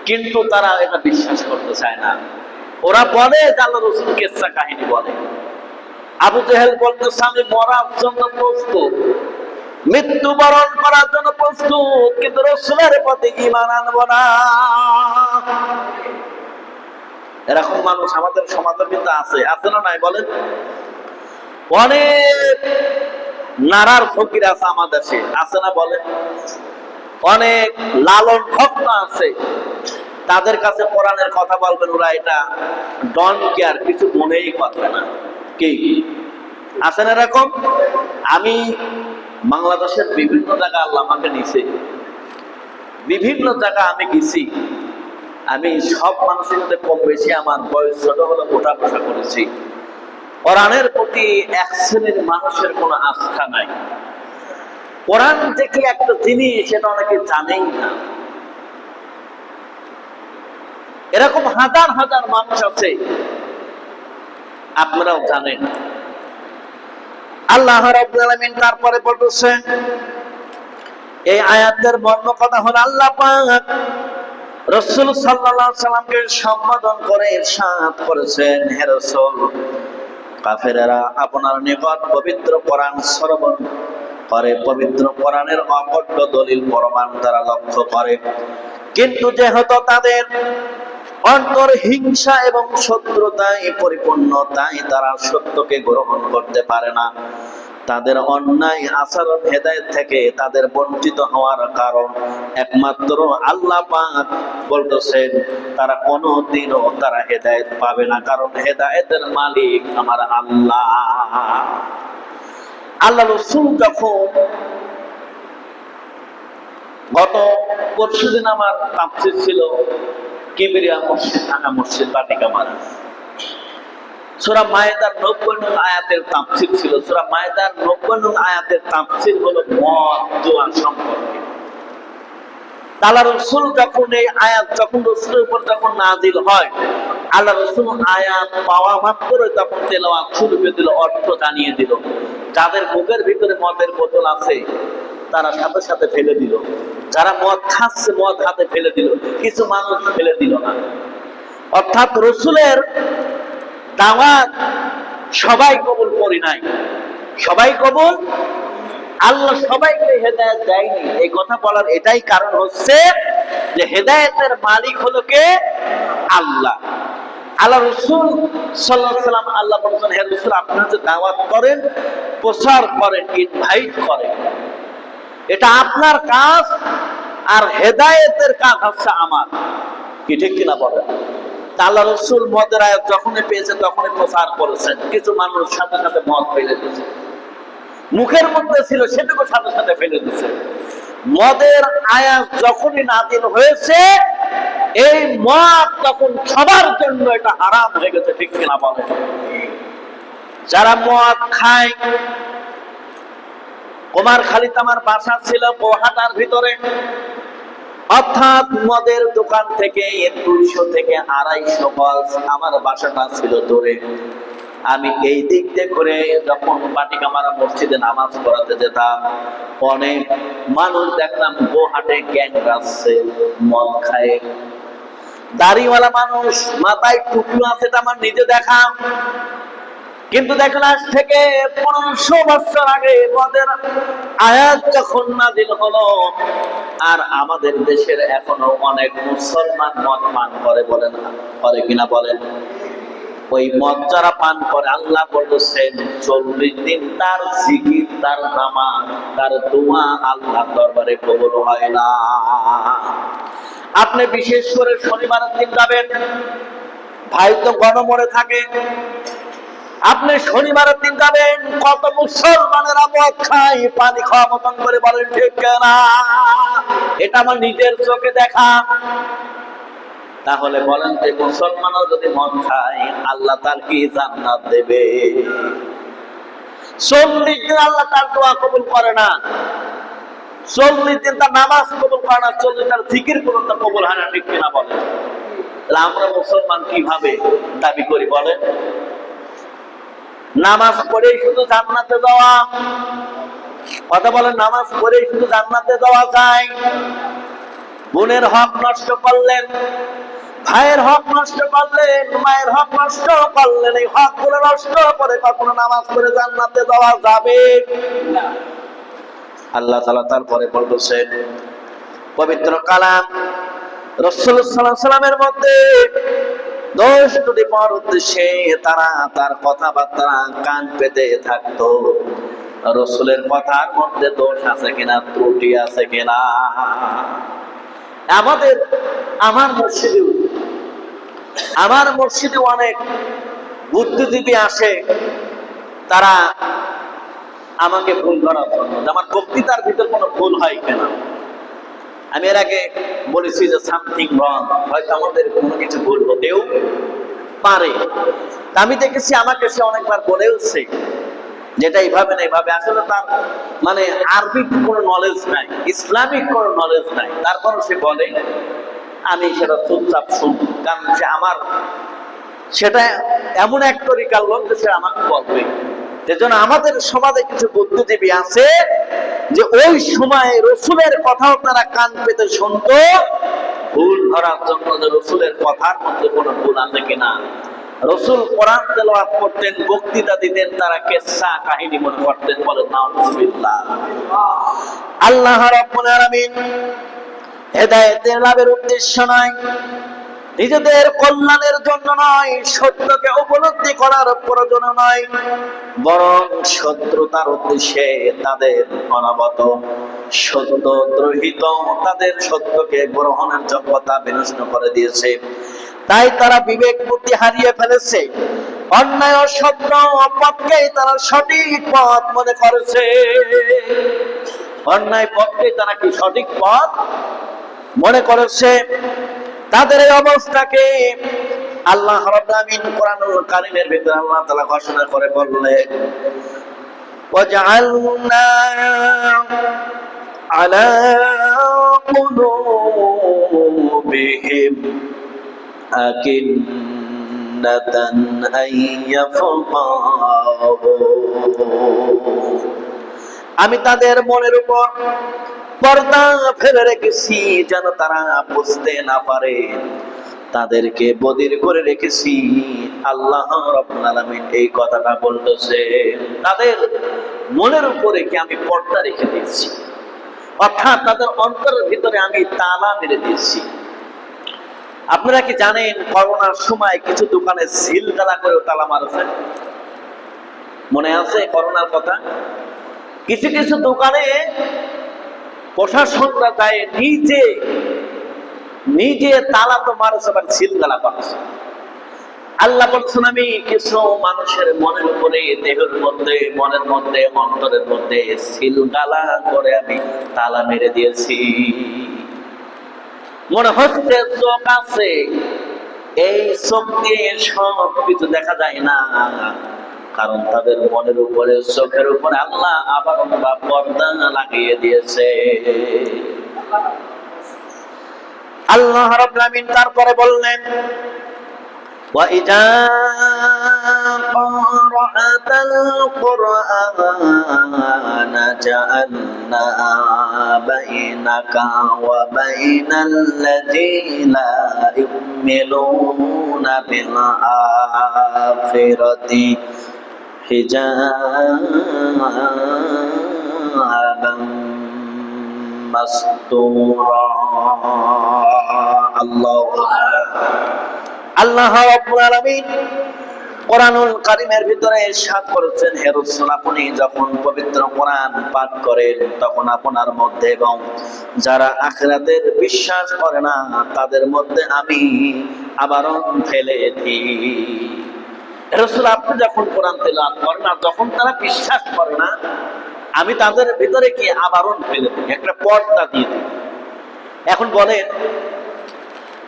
কিন্তু তারা এটা বিশ্বাস করতে চায় না। ওরা বলে যে আল্লাহ রাসূল কিসসা কাহিনী বলে। আবু জেহেল বলতেছে আমি মরার জন্য প্রস্তুত, মৃত্যুবরণ করার জন্য প্রস্তুত, কিন্তু রাসূলের প্রতি ঈমান আনবো না। এরকম মানুষ আমাদের সমাজে কিন্তু আছে না নাই বলেন? অনেক নারার ফকির আছে আমাদের দেশে, আছে না বলেন? অনেক লালন ভক্ত আছে, তাদের কাছে কোরআনের কথা বলবেন, ওরা এটা ডন কেয়ার, কিছু মনেই করবে না। কি আছেন এরকম? আমি বাংলাদেশের বিভিন্ন জায়গা আল্লাহ আমাকে নিছে, বিভিন্ন জায়গা আমি গেছি। আমি সব মানুষের মধ্যে কম বেশি আমার বয়স ছোট হলে ওঠা বসা করেছি। কোরআনের প্রতি এক শ্রেণীর মানুষের কোনো আস্থা নাই। কোরআন যে কি একটা জিনিস সেটা অনেকে জানেই না। এরকম হাজার হাজার মানুষ আছে, আপনারাও জানেন। আল্লাহ রাব্বুল আলামিন তারপরে বলতেছেন, এই আয়াতের মর্ম কথা হলো আল্লাহ পাক রাসূল সাল্লাল্লাহু আলাইহি সাল্লামকে সম্বোধন করে ইরশাদ করেছেন, হে রাসূল, কাফেরেরা আপনার নিকট পবিত্র কোরআন শ্রবণ করে, পবিত্র কোরআনের অকট্য দলিল প্রমাণ তারা লক্ষ্য করে, কিন্তু যেহেতু তাদের অন্তর হিংসা এবং শত্রুতায় পরিপূর্ণ, তাই তারা সত্যকে গ্রহণ করতে পারে না। তাদের অন্যায় আচরণ হেদায়েত থেকে তাদের বঞ্চিত হওয়ার কারণ একমাত্র আল্লাহ পাক বলতেছেন, তারা কোনোদিনও তারা হেদায়েত পাবে না, কারণ হেদায়েতের মালিক আমার আল্লাহ। আল্লাহ রাসূল যখন গত পরশুদিন আমার তাফসীর ছিল কিবরিয়া মসজিদ, ঢাকা মসজিদ, বাটিকামারা, সূরা মায়েদার 90 নং আয়াতের তাফসীর ছিল। সূরা মায়েদার 90 নং আয়াতের তাফসীর হলো মদ জুয়া সম্পর্কে। আল্লাহ রাসূল যখন এই আয়াত রাসূলের উপর যখন নাযিল হয়, আল্লাহ রাসূল আয়াত পাওয়া মাত্রই তখন তেলাওয়াত শুরু করে দিল, অর্থ জানিয়ে দিল। যাদের মুখের ভিতরে মদের বোতল আছে তারা সাথে সাথে ফেলে দিল, যারা মদ খাচ্ছে মদ হাতে ফেলে দিল, কিছু মানুষ ফেলে দিল না। অর্থাৎ রাসূলের দাওয়াত সবাই কবুল করি নাই, সবাই কবুল, আল্লাহ সবাইকে হেদায়েত দেয়নি। এই কথা বলার এটাই কারণ হচ্ছে যে হেদায়েতের মালিক হলো কে? আল্লাহ। আল্লাহ রাসূল সাল্লাল্লাহু আলাইহি ওয়াসাল্লাম আল্লাহ বলেছেন, হে রাসূল, আপনারা যে দাওয়াত করেন, প্রচার করেন, ইনভাইট করেন, এটা আপনার কাজ, আর হেদায়েতের কাজ হচ্ছে আমার। কি ঠিক কিনা বলেন? আল্লাহ রাসূল মদের আয়াত যখনই পেয়েছে তখনই প্রচার করেছেন, কিছু মানুষ সাথে সাথে মদ ফেলে দিয়েছে, মুখের মধ্যে ছিল সেটুকু সাথে সাথে ফেলে দিয়েছে। মদের আয়াত যখনই নাযিল হয়েছে, এই মদ তখন সবার জন্য এটা হারাম হয়ে গেছে। ঠিক কিনা বলেন? যারা মদ খায়, কুমারখালীতে আমার বাসা ছিল গোহাটার ভিতরে, অর্থাৎ মদের দোকান থেকে 200 থেকে 250 গজ আমার বাসাটা ছিল দূরে। আমি এই দিক দিয়ে করে যখন বাটিকামারা মসজিদে নামাজ পড়াতে যেতাম, অনেক মানুষ দেখলাম গোহাটে গ্যাং আসছে, মদ খায়, দাড়িওয়ালা মানুষ, মাথায় টুপি আছে, এটা আমার নিজে দেখা। কিন্তু দেখেন আজ থেকে 1500 বছর আগে মদের আয়াত যখন নাযিল হলো, আর আমাদের দেশের এখনো অনেক মুসলমান মদ পান করে, বলেন করে কিনা বলেন? ওই মদ যারা পান করে আল্লাহ বলেছেন 40 দিন তার জিকির, তার নামাজ, তার দোয়া আল্লাহর দরবারে কবুল হয় না। আপনি বিশেষ করে শনিবারের দিন যাবেন, ভাই তো গণমরে থাকে, আপনি শনিবারের দিন যাবেন, কত মুসলমানেরা মদ খায়, পানি খাওয়া মতন করে বলেন ঠিক না? এটা আমার নিজের চোখে দেখা। তাহলে বলেন যে মুসলমানও যদি মদ খায় আল্লাহ তার কি জান্নাত দেবে? 40 দিন আল্লাহ তার দোয়া কবুল করে না, 40 দিন তার নামাজ কবুল করে না, 40 তার জিকির পর্যন্ত কবুল হয় না, ঠিক কিনা বলেন? তাহলে আমরা মুসলমান কিভাবে দাবি করি বলেন? নামাজ পড়েই শুধু জান্নাতে যাওয়া, কথা বলেন, নামাজ পড়েই শুধু জান্নাতে যাওয়া যায়? বোনের হক নষ্ট করলেন, ভাইয়ের হক নষ্ট করলেন, মায়ের হক নষ্ট করলেন, এই হক গুলো নষ্ট করে কখনো নামাজ পড়ে জান্নাতে যাওয়া যাবে না। আল্লাহ তাআলা তারপরে বলতেছেন পবিত্র কালাম রাসূল সাল্লাল্লাহু আলাইহি সাল্লামের মধ্যে দোষ ত্রুটি পাওয়ার উদ্দেশ্যে তারা তার কথাবার্তা কান পেতে থাকতো। রাসূলের কথার মধ্যে দোষ আছে কিনা, ত্রুটি আছে কিনা। আমার মসজিদে অনেক বুদ্ধিজীবী আসে, তারা আমাকে ভুল ধরার জন্য, আমার বক্তৃতার ভিতর কোনো ভুল হয় কিনা। আমি এর আগে বলেছি যে সামথিং রং, হয়তো আমাদের কোনো কিছু ভুল হতেও পারে। আমি দেখেছি আমাকে সে অনেকবার বলেওছে যেটা এইভাবে না এইভাবে, আসলে তার মানে আরবিক কোনো নলেজ নাই, ইসলামিক কোনো নলেজ নাই, তারপরও সে বলে, আমি সেটা চুপচাপ শুনি, কারণ সে আমার সেটা এমন এক তরিকার লোক যে সে আমাকে বলবে। সেজন্য আমাদের সমাজে কিছু বুদ্ধিজীবী আছে যে ওই সময় রসুলের কথাও তারা কান পেতে শুনতো ভুল ধরার জন্য, যে রসুলের কথার মধ্যে কোনো ভুল আছে কিনা। রসুল কোরআন তেলাওয়াত করতেন, বক্তৃতা দিতেন, তারা কিসসা কাহিনী মনে করতেন, বলেন নাউযুবিল্লাহ। আল্লাহ রাব্বুল আলামিন হেদায়েতের লাভের উদ্দেশ্য নয়, নিজেদের কল্যাণের জন্য নয়, সত্যকে উপলব্ধি করার প্রয়োজন নয়, বরং শত্রুতার উদ্দেশ্যে তাদের অনাবত সত্যদ্রোহিত, তাদের সত্যকে গ্রহণের যোগ্যতা বিনষ্ট করে দিয়েছে। তাই তারা বিবেক বুদ্ধি হারিয়ে ফেলেছে, অন্যায় ও সত্য পথকেই তারা সঠিক পথ মনে করেছে। অন্যায় পথকে তারা কি সঠিক পথ মনে করেছে। তাদের এই অবস্থাকে আল্লাহ রাব্বুল আলামিন কোরআনুল কারীমের ভিতরে আল্লাহ তাআলা ঘোষণা করে বললেন, ওয়াজআলনা আলা কুলুবিহিম আকিন্নাতান আইয়াফকাহু, আমি তাদের মনের উপর পর্দা ফেলে রেখেছি যেন তারা বুঝতে না পারে, তাদেরকে বধির করে রেখেছি। আল্লাহ রাব্বুল আলামিন এই কথাটা বলতেছে, তাদের মনের উপরে কি আমি পর্দা রেখে দিয়েছি, অর্থাৎ তাদের অন্তরের ভিতরে আমি তালা মেরে দিয়েছি। আপনারা কি জানেন করোনার সময় কিছু দোকানে সিল তালা করে তালা মারছে? মনে আছে করোনার কথা? কিছু কিছু দোকানে প্রশাসনরা যায় নিজে তালা তো মারছে, আবার সিল তালা করছে। আল্লাহ বলছেন, আমি কিছু মানুষের মনের উপরে, দেহের মধ্যে, মনের মধ্যে, অন্তরের মধ্যে সিল তালা করে আমি তালা মেরে দিয়েছি। মনে হচ্ছে চোখ আছে, এই চোখ দিয়ে সব কিছু দেখা যায় না, কারণ তাদের মনের উপরে, চোখের উপরে আল্লাহ আবার পর্দা লাগিয়ে দিয়েছে। আল্লাহ রাব্বুল আলামিন তারপরে বললেন, وَإِذَا قَرَأْتَ الْقُرْآنَ جَعَلْنَا بَيْنَكَ وَبَيْنَ الَّذِينَ لَا يُؤْمِنُونَ بِالْآخِرَةِ حِجَابًا مَسْتُورًا। আল্লাহ রাব্বুল আলামিন কোরআনুল কারীমের ভিতরে ইরশাদ করেছেন, হে রাসূল আপনি যখন পবিত্র কোরআন পাঠ করেন তখন আপনার মধ্যে এবং যারা আখিরাতের বিশ্বাস করে না তাদের মধ্যে আমি আবরণ ফেলে দিই। রাসূল আপনি যখন কোরআন তেলাওয়াত করেন আর যখন তারা বিশ্বাস করে না আমি তাদের ভিতরে কি আবরণ ফেলে দিই, একটা পর্দা দিয়ে দিই। এখন বলেন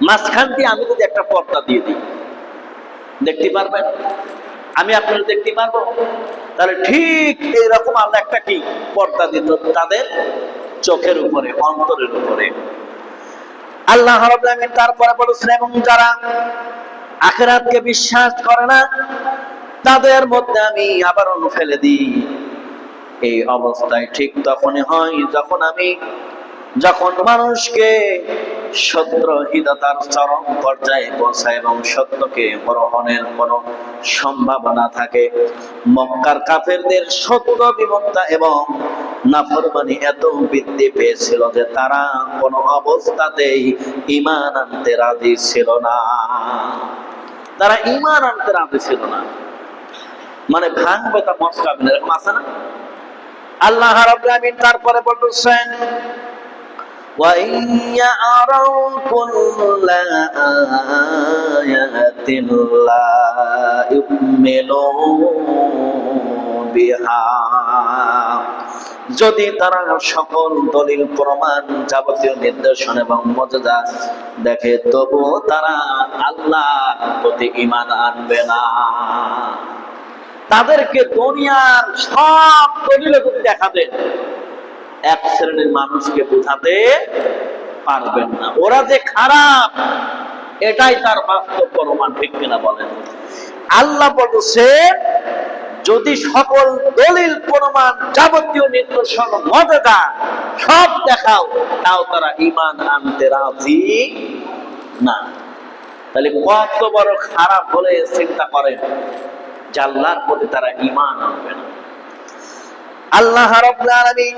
মাঝখান দিয়ে আমি যদি একটা পর্দা দিয়ে দিই দেখতে পারবেন? আমি আপনারা দেখতে পারবো? তাহলে ঠিক এইরকম আল্লাহ একটা কি পর্দা দিত তাদের চোখের উপরে, অন্তরের উপরে। আল্লাহ রাব্বুল আলামিন তারপরে বলেছেন, এবং যারা আখিরাতকে বিশ্বাস করে না তাদের মধ্যে আমি আবরণ ফেলে দিই। এই অবস্থায় ঠিক তখনই হয় যখন মানুষকে সত্যহীনতার চরম পর্যায়ে পৌঁছায় এবং সত্যকে গ্রহণের কোনো সম্ভাবনা থাকে। মক্কার কাফেরদের সত্য বিমুক্তা এবং নাফরমানি এত বৃদ্ধি পেয়েছিল যে তারা কোনো অবস্থাতেই ঈমান আনতে রাজি ছিল না। তারা ঈমান আনতে রাজি ছিল না, মানে ভাঙবে তা মস্কাবে না, এরকম আছে না? আল্লাহ রাব্বুল আলামিন তারপরে বলতেছেন, وَإِن يَرَوْا كُلَّ آيَةٍ لَّا يُؤْمِنُوا بِهَا, যদি তারা সকল দলিল প্রমাণ যাবতীয় নির্দেশন এবং মুজিজা দেখে তবুও তারা আল্লাহর প্রতি ঈমান আনবে না। তাদেরকে দুনিয়ার সব দলিল যদি দেখাবেন এক শ্রেণীর মানুষকে বোঝাতে পারবেন না। ওরা যে খারাপ এটাই তার বাস্তব প্রমাণ, ঠিক কিনা বলেন? আল্লাহ বলছে যদি সকল দলিল প্রমাণ যাবতীয় নিদর্শন মুজিজা সব দেখাও তাও তারা ঈমান আনতে রাজি না। তাহলে কত বড় খারাপ বলে চিন্তা করেন যে আল্লাহর প্রতি তারা ঈমান আনবে না। আল্লাহ রাব্বুল আলামিন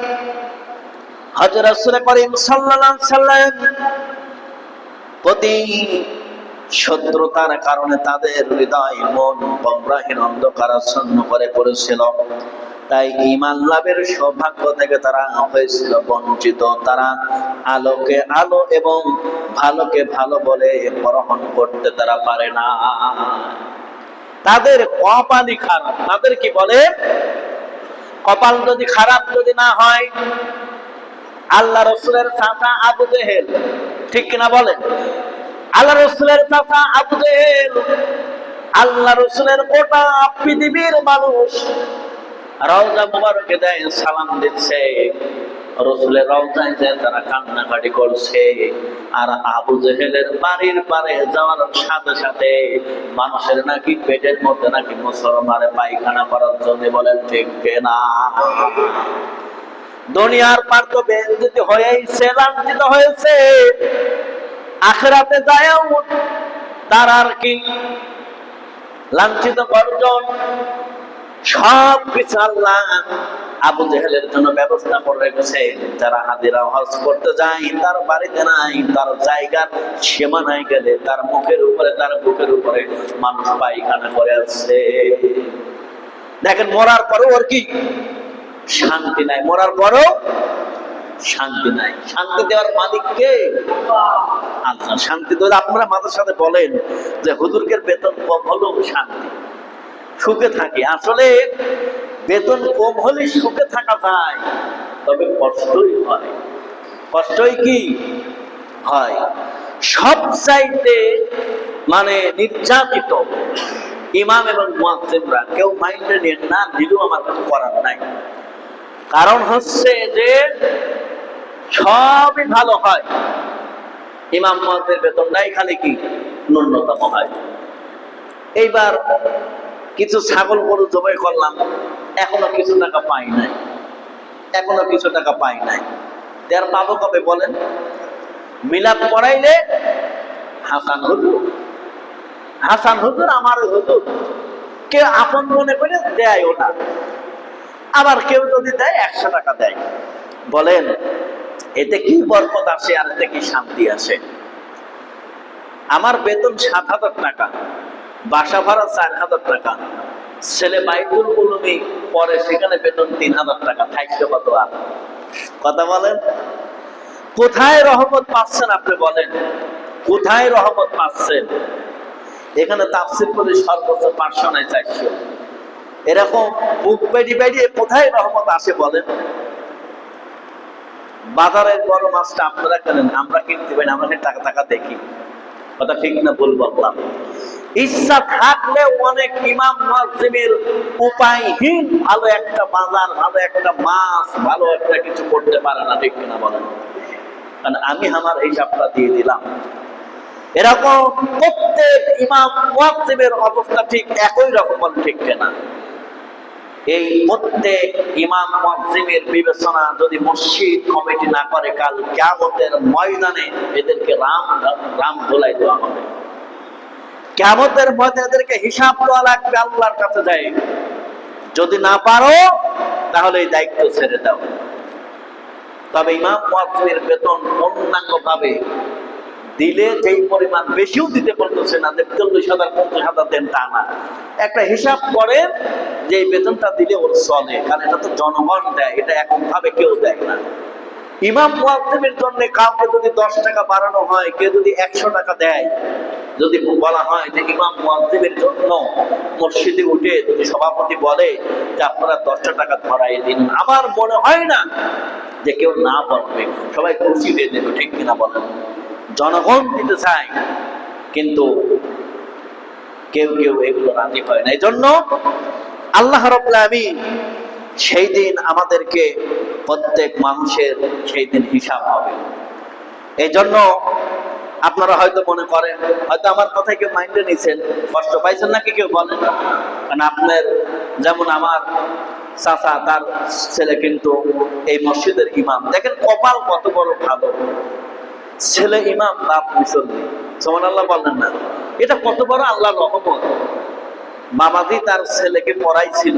হযরত রাসূল করিম সাল্লাল্লাহু আলাইহি সাল্লাম প্রতি শত্রুতার কারণে তাদের হৃদয় মন গোমরাহির অন্ধকারাচ্ছন্ন করে পড়েছিল। তাই ঈমান লাভের সৌভাগ্য থেকে তারা হয়েছিল বঞ্চিত। তারা আলোকে আলো এবং ভালোকে ভালো বলে গ্রহণ করতে তারা পারে না। তাদের কপালই খারাপ। তাদের কি বলে? কপাল যদি খারাপ যদি না হয়, আল্লাহ রসুলের চাচা আবু জেহেল, ঠিক কিনা বলেন? আল্লাহ রসুলের চাচা আবু জেহেল, আল্লাহ রসুলের গোটা পৃথিবীর মানুষ রওজা মুবারকে দেয় সালাম দিচ্ছে, রসুলের রওজায় যায় তারা কান্নাকাটি করছে। আর আবু জেহেলের বাড়ির পারে যাওয়ার সাথে সাথে মানুষের নাকি পেটের মধ্যে নাকি মুসলমানে পায়খানা করার জন্য, বলেন ঠিক না? দুনিয়ার পার তো বেইজ্জত হয়েছে, লাঞ্ছিত হয়েছে, আখিরাতে যায়ও তার আর কি লাঞ্ছিত গর্জন। সব কিছু আল্লাহ আবু জেহেলের জন্য ব্যবস্থা করে রেখেছে। যারা হাজিরা হজ করতে যায় তার বাড়িতে নাই, তার জায়গার সীমানায় গেলে তার মুখের উপরে, তার বুকের উপরে মানুষ পায়খানা করে আসছে। দেখেন মরার পরেও আর কি শান্তি নাই, মরার পরেও শান্তি নাই। শান্তি দেওয়ার মালিক কে? আল্লাহ। শান্তি দেওয়ার আপনারা মাথার সাথে বলেন যে হুজুরকে বেতন কম হলেও শান্তি, সুখে থাকি। আসলে বেতন কম হলে সুখে থাকা যায়, তবে কষ্টই হয়। কষ্টই কি হয়? সব চাইতে মানে নির্যাতিত ইমাম এবং মুয়াজ্জিনরা। কেউ মাইন্ডে নেন না, দিলেও আমার কিছু করার নাই। কারণ হচ্ছে যে সবই ভালো হয়, ইমাম মুয়াজ্জিনের বেতনটাই খালি কি ন্যূনতম হয়। এইবার কিছু ছাগল গরু জবাই করলাম, এখনো কিছু টাকা পাই নাই, এখনো কিছু টাকা পাই নাই। তার পাবো কবে বলেন? মিলাদ পড়াইলে হাসান হুজুর, হাসান হুজুর, আমার হুজুর, কেউ আপন মনে করে দেয় ওটা। আবার কেউ যদি দেয় 100 টাকা দেয়। বলেন এতে কি বরকত আসে আর এতে কি শান্তি আসে? আমার বেতন 7,000 টাকা, বাসা ভাড়া 4,000 টাকা, ছেলে বাইতুল উলুমে পরে, সেখানে বেতন 3,000 টাকা, থাকছে কত আর? কথা বলেন, কোথায় রহমত পাচ্ছেন আপনি বলেন? কোথায় রহমত পাচ্ছেন? এখানে তাফসীর করে সর্বোচ্চ 500 নয় 400, এরকম বুক বেড়ি বেড়িয়ে কোথায় রহমত আসে বলেন? বাজারের বড় মাছটা আপনারা কেনেন, আমরা কিনতে পারি না, আমরা টাকা টাকা দেখি। কথা ঠিক না ভুল বললাম? ইচ্ছা থাকলে অনেক ইমাম মুয়াজ্জিমের উপায়হীন ভালো একটা বাজার, ভালো একটা মাছ, ভালো একটা কিছু করতে পারে না, ঠিক কিনা বলেন? কারণ আমি আমার হিসাবটা দিয়ে দিলাম। এরকম প্রত্যেক ইমাম মুয়াজ্জিমের অবস্থা ঠিক একই রকম, ঠিক কিনা? এই প্রত্যেক ইমাম মুয়াজ্জিমের বিবেচনা যদি মসজিদ কমিটি না করে, কাল কিয়ামতের ময়দানে এদেরকে রাম ধোলাই দেওয়া হবে। কিয়ামতের ময়দানে এদেরকে হিসাব দেওয়া লাগবে আল্লাহর কাছে যায়। যদি না পারো তাহলে এই দায়িত্ব ছেড়ে দাও। তবে ইমাম মুয়াজ্জিমের বেতন অন্যান্য ভাবে দিলে যেই পরিমাণ বেশিও দিতে পারতেছে না, 40,000 50,000 দেন তা না, একটা হিসাব করেন যে এই বেতনটা দিলে ওর চলে, কারণ এটা তো জনগণ দেয়, এটা এখন ভাবে কেউ দেয় না। ইমাম মুয়াজ্জিমের জন্য কাউকে যদি 10 টাকা বাড়ানো হয়, কেউ যদি 100 টাকা দেয়, যদি বলা হয় যে ইমাম মুয়াজ্জিমের জন্য মসজিদে উঠে যদি সভাপতি বলে যে আপনারা 10 টাকা ধরাই দিন, আমার মনে হয় না যে কেউ না বলবে, সবাই খুশি হয়ে দেবে, ঠিক কিনা বলেন? জনগণ দিতে চায়, কিন্তু কেউ কেউ এগুলো রাজি হয় না। এই জন্য আল্লাহ রাব্বুল আলামিন সেই দিন আমাদেরকে, প্রত্যেক মানুষের সেই দিন হিসাব হবে। এই জন্য আপনারা হয়তো মনে করেন, হয়তো আমার কথাই কেউ মাইন্ডে নিছেন, কষ্ট পাইছেন নাকি কেউ বলেন? কারণ আপনার যেমন আমার চাচা, তার ছেলে কিন্তু এই মসজিদের ইমাম। দেখেন কপাল কত বড় ভালো, ছেলে ইমাম, বাপ মুসল্লি। সুবহানাল্লাহ বলেন না? এটা কত বড় আল্লাহর রহমত। বাবাজি তার ছেলেকে পড়াইছিল,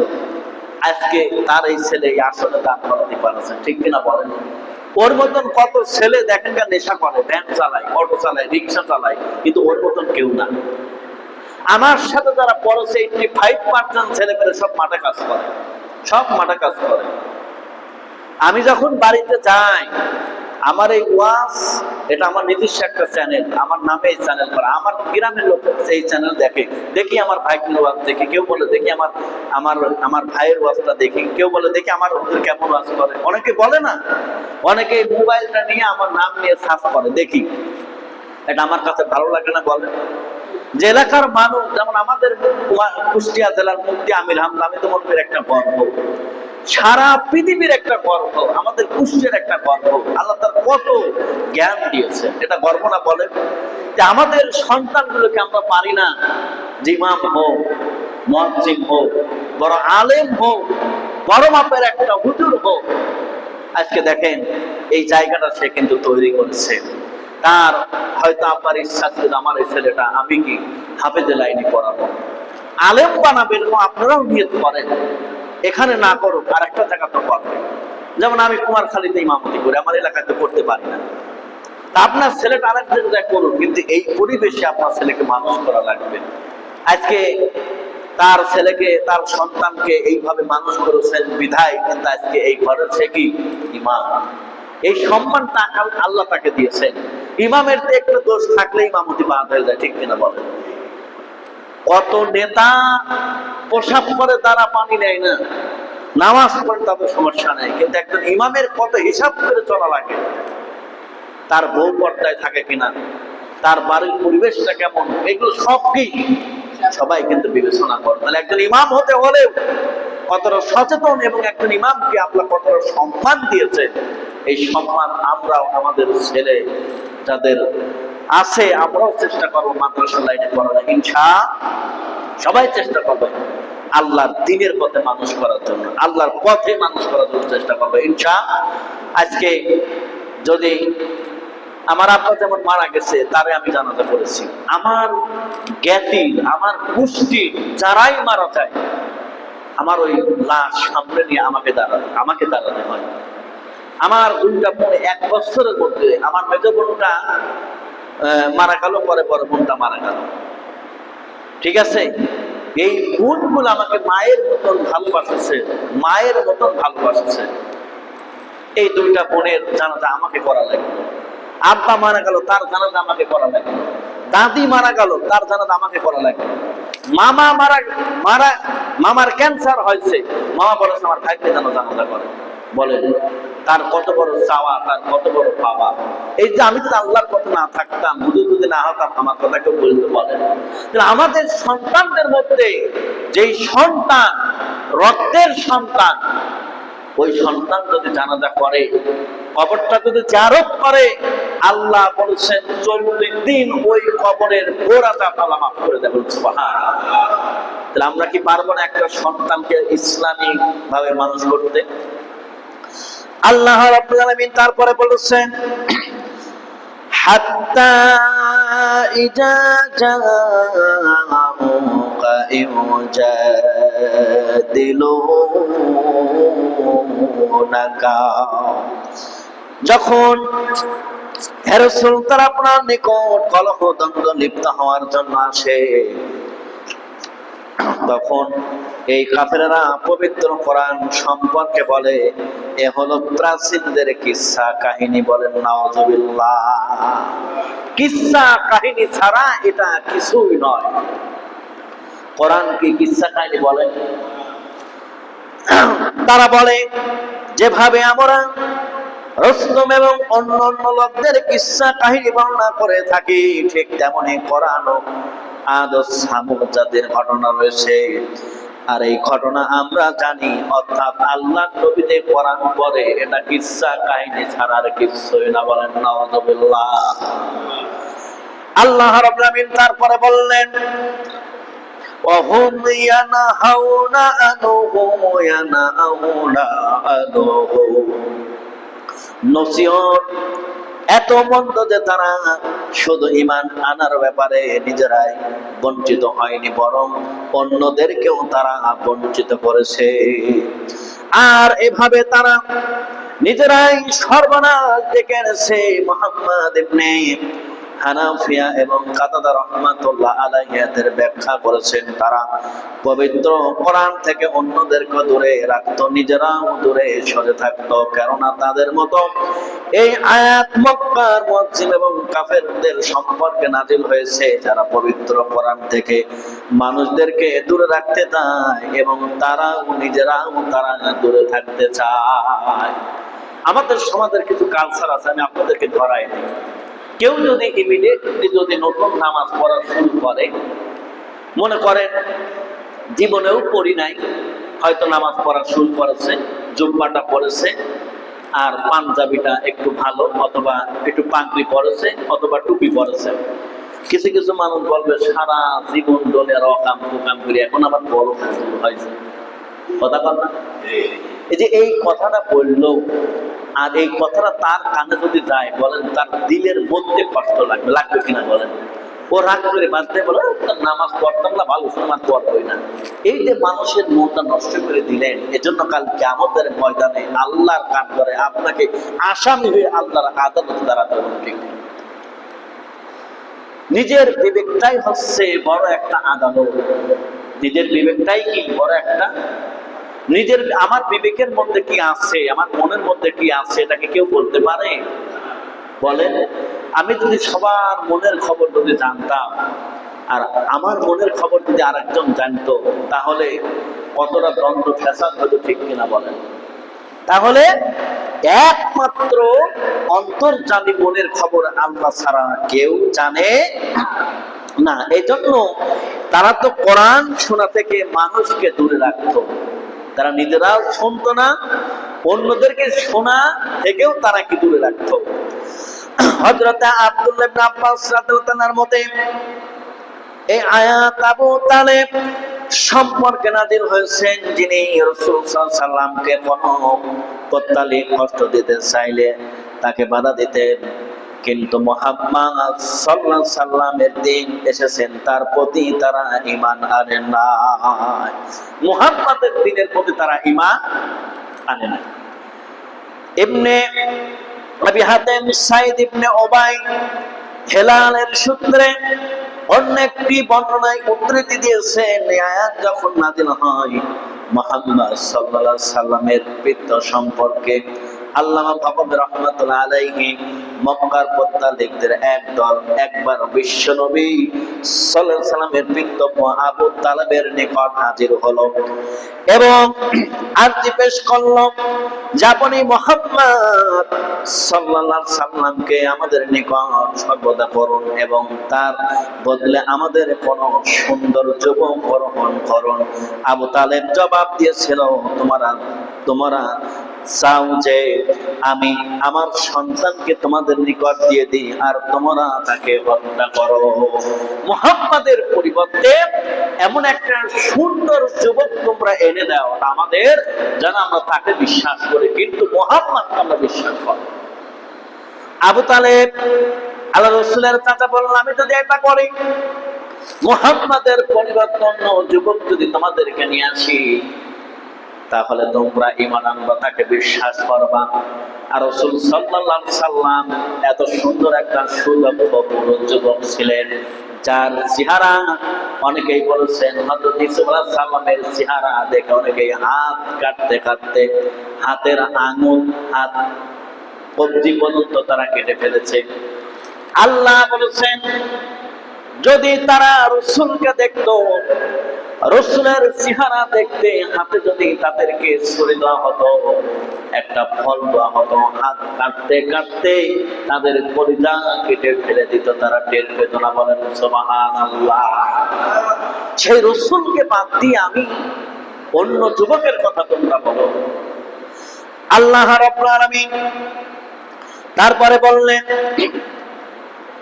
আজকে তার এই ছেলে আসলে দান করাতে পারছে, ঠিক কিনা বলেন? ওর মতন কত ছেলে দেখেন নেশা করে, ভ্যান চালায়, অটো চালায়, রিক্সা চালায়, কিন্তু ওর মতন কেউ না। আমার সাথে যারা পড়ছে 85% ছেলে পেলে সব মাঠে কাজ করে, সব মাঠে কাজ করে। আমি যখন বাড়িতে যাই, আমার এই ওয়াজ, এটা আমার নিজস্ব একটা চ্যানেল, আমার নামে এই চ্যানেল করা, আমার গ্রামের লোক এই চ্যানেল দেখে, দেখি আমার ভাইয়ের ওয়াজ দেখি, কেউ বলে দেখি আমার আমার আমার ভাইয়ের ওয়াজটা দেখি, কেউ বলে দেখি আমার হুজুর কেমন ওয়াজ করে, অনেকে বলে না, অনেকে মোবাইলটা নিয়ে আমার নাম নিয়ে সার্চ করে, দেখি। এটা আমার কাছে ভালো লাগে না বলে? যে এলাকার মানুষ, যেমন আমাদের কুষ্টিয়া জেলার মুফতি আমির হামজা, আমি তো মনে করি একটা গর্ব, সারা পৃথিবীর একটা গর্ব, আমাদের কুষ্টিয়ার একটা গর্ব। আল্লাহ তার কত জ্ঞান দিয়েছে, এটা গর্ব না বলে? যে আমাদের সন্তানগুলোকে আমরা পারি না যে ইমাম হোক, মুয়াজ্জিন হোক, বড় আলেম হোক, বড় মাপের একটা হুজুর হোক। আজকে দেখেন এই জায়গাটা সে কিন্তু তৈরি করেছে। তার হয়তো আপনার ইচ্ছা ছিল আমার এই ছেলেটা আমি কি হাফেজে লাইনে পড়াবো, আলেম বানাবেন, এরকম আপনারাও নিয়ত করেন। এখানে না করুক, আর একটা জায়গা তো করবে। যেমন আমি কুমারখালীতে ইমামতি করি, আমার এলাকায় তো করতে পারি না। তা আপনার ছেলেটা আরেক জায়গায় করুন, কিন্তু এই পরিবেশে আপনার ছেলেকে মানুষ করা লাগবে। আজকে তার ছেলেকে, তার সন্তানকে এইভাবে মানুষ করেছেন বিধায় কিন্তু আজকে এই ঘরের সে কি ইমাম। এই সম্মানটা আল্লাহ তাকে দিয়েছেন। ইমামের একটু দোষ থাকলে ইমামতি বাদ হয়ে যায়, ঠিক কিনা বলেন? কত নেতা পোশাক করে তারা পানি নেয় না, নামাজ পড়ে তাদের সমস্যা নেই, কিন্তু একজন ইমামের কত হিসাব করে চলা লাগে। তার বউ পর্দায় থাকে কিনা, তার বাড়ির পরিবেশটা কেমন, এগুলো সব কি সবাই কিন্তু বিবেচনা করে। তাহলে একজন ইমাম হতে হলেও কতটা সচেতন, এবং একজন ইমামকে আল্লাহ কতটা সম্মান দিয়েছে, এই সম্মান আমরাও আমাদের ছেলে যাদের আছে, আমরাও চেষ্টা করবো মাদ্রাসা লাইনে পড়ানো, ইনশাআল্লাহ সবাই চেষ্টা করবে আল্লাহর দ্বীনের পথে মানুষ করার জন্য, আল্লাহর পথে মানুষ করার জন্য চেষ্টা করবে ইনশাআল্লাহ। আজকে যদি আমার আব্বা যেমন মারা গেছে, তারে আমি জানাজা করেছি, আমার জ্ঞাতি, আমার পুষ্টি যারাই মারা যায়, আমার ওই লাশ সামনে নিয়ে আমাকে দাঁড়াতে হয়। আমার দুইটা বোন 1 বছরের মধ্যে, আমার মেজ বোনটা মারা গেল, পরে বোনটা মারা গেল। ঠিক আছে, এই বোনগুলো আমাকে মায়ের মতন ভালোবাসেছে, মায়ের মতন ভালোবাসেছে। এই দুইটা বোনের জানাজা আমাকে করা লাগবে। আব্বা মারা গেল, তার জানাজা আমাকে করা লাগবে। দাদি মারা গেল, তার জানাজা আমাকে করা লাগবে। মামা মামার ক্যান্সার হয়েছে, মামা বলেছে আমার ভাইকে যেন জানাজা করে। বলেন তার কত বড় চাওয়া, তার কত বড় পাওয়া। এই যে আমি যদি আল্লাহর কথা না থাকতাম, যদি না হতাম, আমার কথা কেউ বলতে বলেন। আমাদের সন্তানদের মধ্যে যেই সন্তান রক্তের সন্তান, ওই সন্তান যদি জানাজা করে, কবরটা যদি জিয়ারত করে, আল্লাহ বলেছেন 40 দিন ওই কবরের গোড়াটা আল্লাহ মাফ করে দেবেন। সুবহানাল্লাহ। তাহলে আমরা কি পারবো না একটা সন্তানকে ইসলামিক ভাবে মানুষ করতে? আল্লাহ রাব্বুল আলামিন তারপরে বলেছেন, হাত্তা ইজা জাআউকা ইউজাদিলুনাকা, যখন হে রাসূল তারা আপনার নিকট কলহ দ্বন্দ্ব লিপ্ত হওয়ার জন্য আসে, তখন এই কাফেররা পবিত্র কোরআন সম্পর্কে বলে এ হলো প্রাচীনদের কিসসা কাহিনী। বলেন নাউযুবিল্লাহ। কিসসা কাহিনী ছাড়া এটা কিছুই নয়। কোরআন কি কিসসা কাহিনী বলে? তারা বলে যেভাবে আমরা রুস্তম এবং অন্যান্য লোকদের কিসসা কাহিনী বর্ণনা করে থাকি, ঠিক তেমনি কোরআনও আদ ও সামুদ জাতির ঘটনা রয়েছে। আর এই ঘটনা আমরা জানি, অর্থাৎ আল্লাহ নবীতে কোরআন পড়ে, এটা কিসসা কাহিনী ছাড়া আর কিছুই না। বলেন নাউযুবিল্লাহ। আল্লাহ রাব্বুল আলামিন তারপরে বললেন, ওয়াহুম ইয়ানহাউনা আনহু ইয়ানহাউনা আনহু, নসিহত এত মন্দ যে তারা শুধু ঈমান আনার ব্যাপারে নিজেরাই বঞ্চিত হয়নি, বরং অন্যদেরকেও তারা বঞ্চিত করেছে। আর এভাবে তারা নিজেরাই সর্বনাশ ডেকে এনেছে। মুহাম্মদ ইবনে হানাফিয়া এবং কাতাদা রাহমাতুল্লাহ আলাইহিদের ব্যাখ্যা করেছেন, তারা পবিত্র কোরআন থেকে অন্যদেরকে দূরে রাখতো, নিজেরাও দূরে সরে থাকতো। কেননা তাদের মতো এই আয়াত মক্কার মুসলিম এবং কাফেরদের সম্পর্কে নাজিল হয়েছে, যারা পবিত্র কোরআন থেকে মানুষদেরকে দূরে রাখতে চায় এবং তারাও নিজেরাও তারা দূরে থাকতে চায়। আমাদের সমাজের কিছু কালচার আছে, আমি আপনাদেরকে ধরাই দিই। কেউ যদি ইমিডিয়েটলি যদি নতুন নামাজ পড়া শুরু করে, মনে করেন জীবনেও পড়ি নাই, হয়তো নামাজ পড়া শুরু করেছে, জুব্বাটা পড়েছে আর পাঞ্জাবিটা একটু ভালো, অথবা একটু পাগড়ি পড়েছে, অথবা টুপি পড়েছে। কিছু কিছু মানুষ বলবে সারা জীবন দলের অকাম কুকাম করে এখন আবার বড় হয়েছে। কথা বল না? এই যে এই কথাটা বললো, আর এই কথাটা তার কানে যদি যায়, বলেন তার দিলের মধ্যে কষ্ট লাগবে, লাগবে কিনা বলেন? ও রাগ করে বাঁচতে বলে নামাজ পড়তাম না, ভালো নামাজ পড়বই না। এই যে মানুষের মনটা নষ্ট করে দিলেন, এজন্য কাল কিয়ামতের ময়দানে আল্লাহর কাঠ করে আপনাকে আসামি হয়ে আল্লাহর আদালতে দাঁড়াতে হবে। ঠিক নিজের বিবেকটাই হচ্ছে বড় একটা আদালত। নিজের বিবেকটাই কি বড় একটা, নিজের আমার বিবেকের মধ্যে কি আছে, আমার মনের মধ্যে কি আছে, এটাকে কেউ বলতে পারে? বলেন, আমি যদি সবার মনের খবর যদি জানতাম, আর আমার মনের খবর যদি আরেকজন জানতো, তাহলে কতটা দ্বন্দ্ব ফ্যাসাদ হতো, ঠিক কিনা বলেন? তাহলে একমাত্র অন্তর্যামী মনের খবর আল্লাহ ছাড়া কেউ জানে না। এই জন্য তারা তো কোরআন শোনা থেকে মানুষকে দূরে রাখতো, তারা নিজেরাও শুনতো না, অন্যদেরকে শোনা থেকেও তারা কি দূরে রাখতো। হযরত আব্দুল্লাহ ইবনে আব্বাস রাদিয়াল্লাহু আনহুর মতে এই আয়াত আবু তালেব সম্পর্কে নাযিল হয়েছেন, যিনি রাসূল সাল্লাল্লাহু আলাইহি সাল্লামকে কোনো পত্তালি কষ্ট দিতে চাইলে তাকে বাধা দিতেন। কিন্তু মুহাম্মদ সাল্লাল্লাহু আলাইহি সাল্লামের দিন এসেছেন, তার প্রতি তারা ঈমান আনে না। মুহাম্মদের দ্বীনের প্রতি তারা ঈমান আনে না। ইবনে আবি হাতেম সাইদ ইবনে উবাই হেলালের সূত্রে অন্য একটি বর্ণনায় উদ্ধৃতি দিয়েছেন, আয়াত যখন নাযিল হয় মুহাম্মদ সাল্লাল্লাহু আলাইহি সাল্লামের পিতৃ সম্পর্কে আল্লামা বাবাবী রাহমাতুল্লাহ আলাইহি মক্কার পত্তালিকদের একদল একবার বিশ্বনবী সাল্লাল্লাহু আলাইহি সাল্লামের পিতৃব্য আবু তালেবের নিকট হাজির হলো এবং আরজি পেশ করলো, আপনি মুহাম্মদ সাল্লাল্লাহু আলাইহি সাল্লামকে আমাদের নিকট সর্বদা করুন এবং তার বদলে আমাদের কোন সুন্দর যুবক গ্রহণ করুন। আবু তালেব জবাব দিয়েছিল, তোমরা চাও যে আমি আমার সন্তানকে তোমাদের নিকট দিয়ে দিই আর তোমরা তাকে হত্যা করো। মুহাম্মাদের পরিবর্তে এমন একটা সুন্দর যুবক তোমরা এনে দাও আমাদের, যেন আমরা তাকে বিশ্বাস করি, কিন্তু মুহাম্মাদকে আমরা বিশ্বাস করি। আবু তালেব আল্লাহ রাসূলের চাচা বললেন, আমি যদি এটা করি, মুহাম্মাদের পরিবর্তে অন্য যুবক যদি তোমাদেরকে নিয়ে আসি, তাহলে তোমরা ঈমান আনবা, তাকে বিশ্বাস করবা। আর রাসূল সাল্লাল্লাহু আলাইহি সাল্লাম এত সুন্দর একটা সুদক্ষ পুরুষ যুবক ছিলেন, যার চেহারা অনেকেই বলেছেন হযরত ইউসুফ আলাইহিস সালামের চেহারা দেখে অনেকেই হাত কাটতে কাটতে হাতের আঙুল হাত কবজি পর্যন্ত তারা কেটে ফেলেছে। আল্লাহ বলেছেন, যদি তারা রাসূলকে দেখতো, রাসূলের চেহারা দেখতে, হাতে যদি তাদেরকে ছুরি দেওয়া হতো, একটা ফল দেওয়া হতো, হাত কাটতে কাটতে তাদের কলিজা কেটে ফেলে দিত, তারা টের পেত না। বলেন সুবহানাল্লাহ। সেই রাসূলকে বাদ দিয়ে আমি অন্য যুবকের কথা তোমরা বলো। আল্লাহ রাব্বুল আলামিন তারপরে বললেন,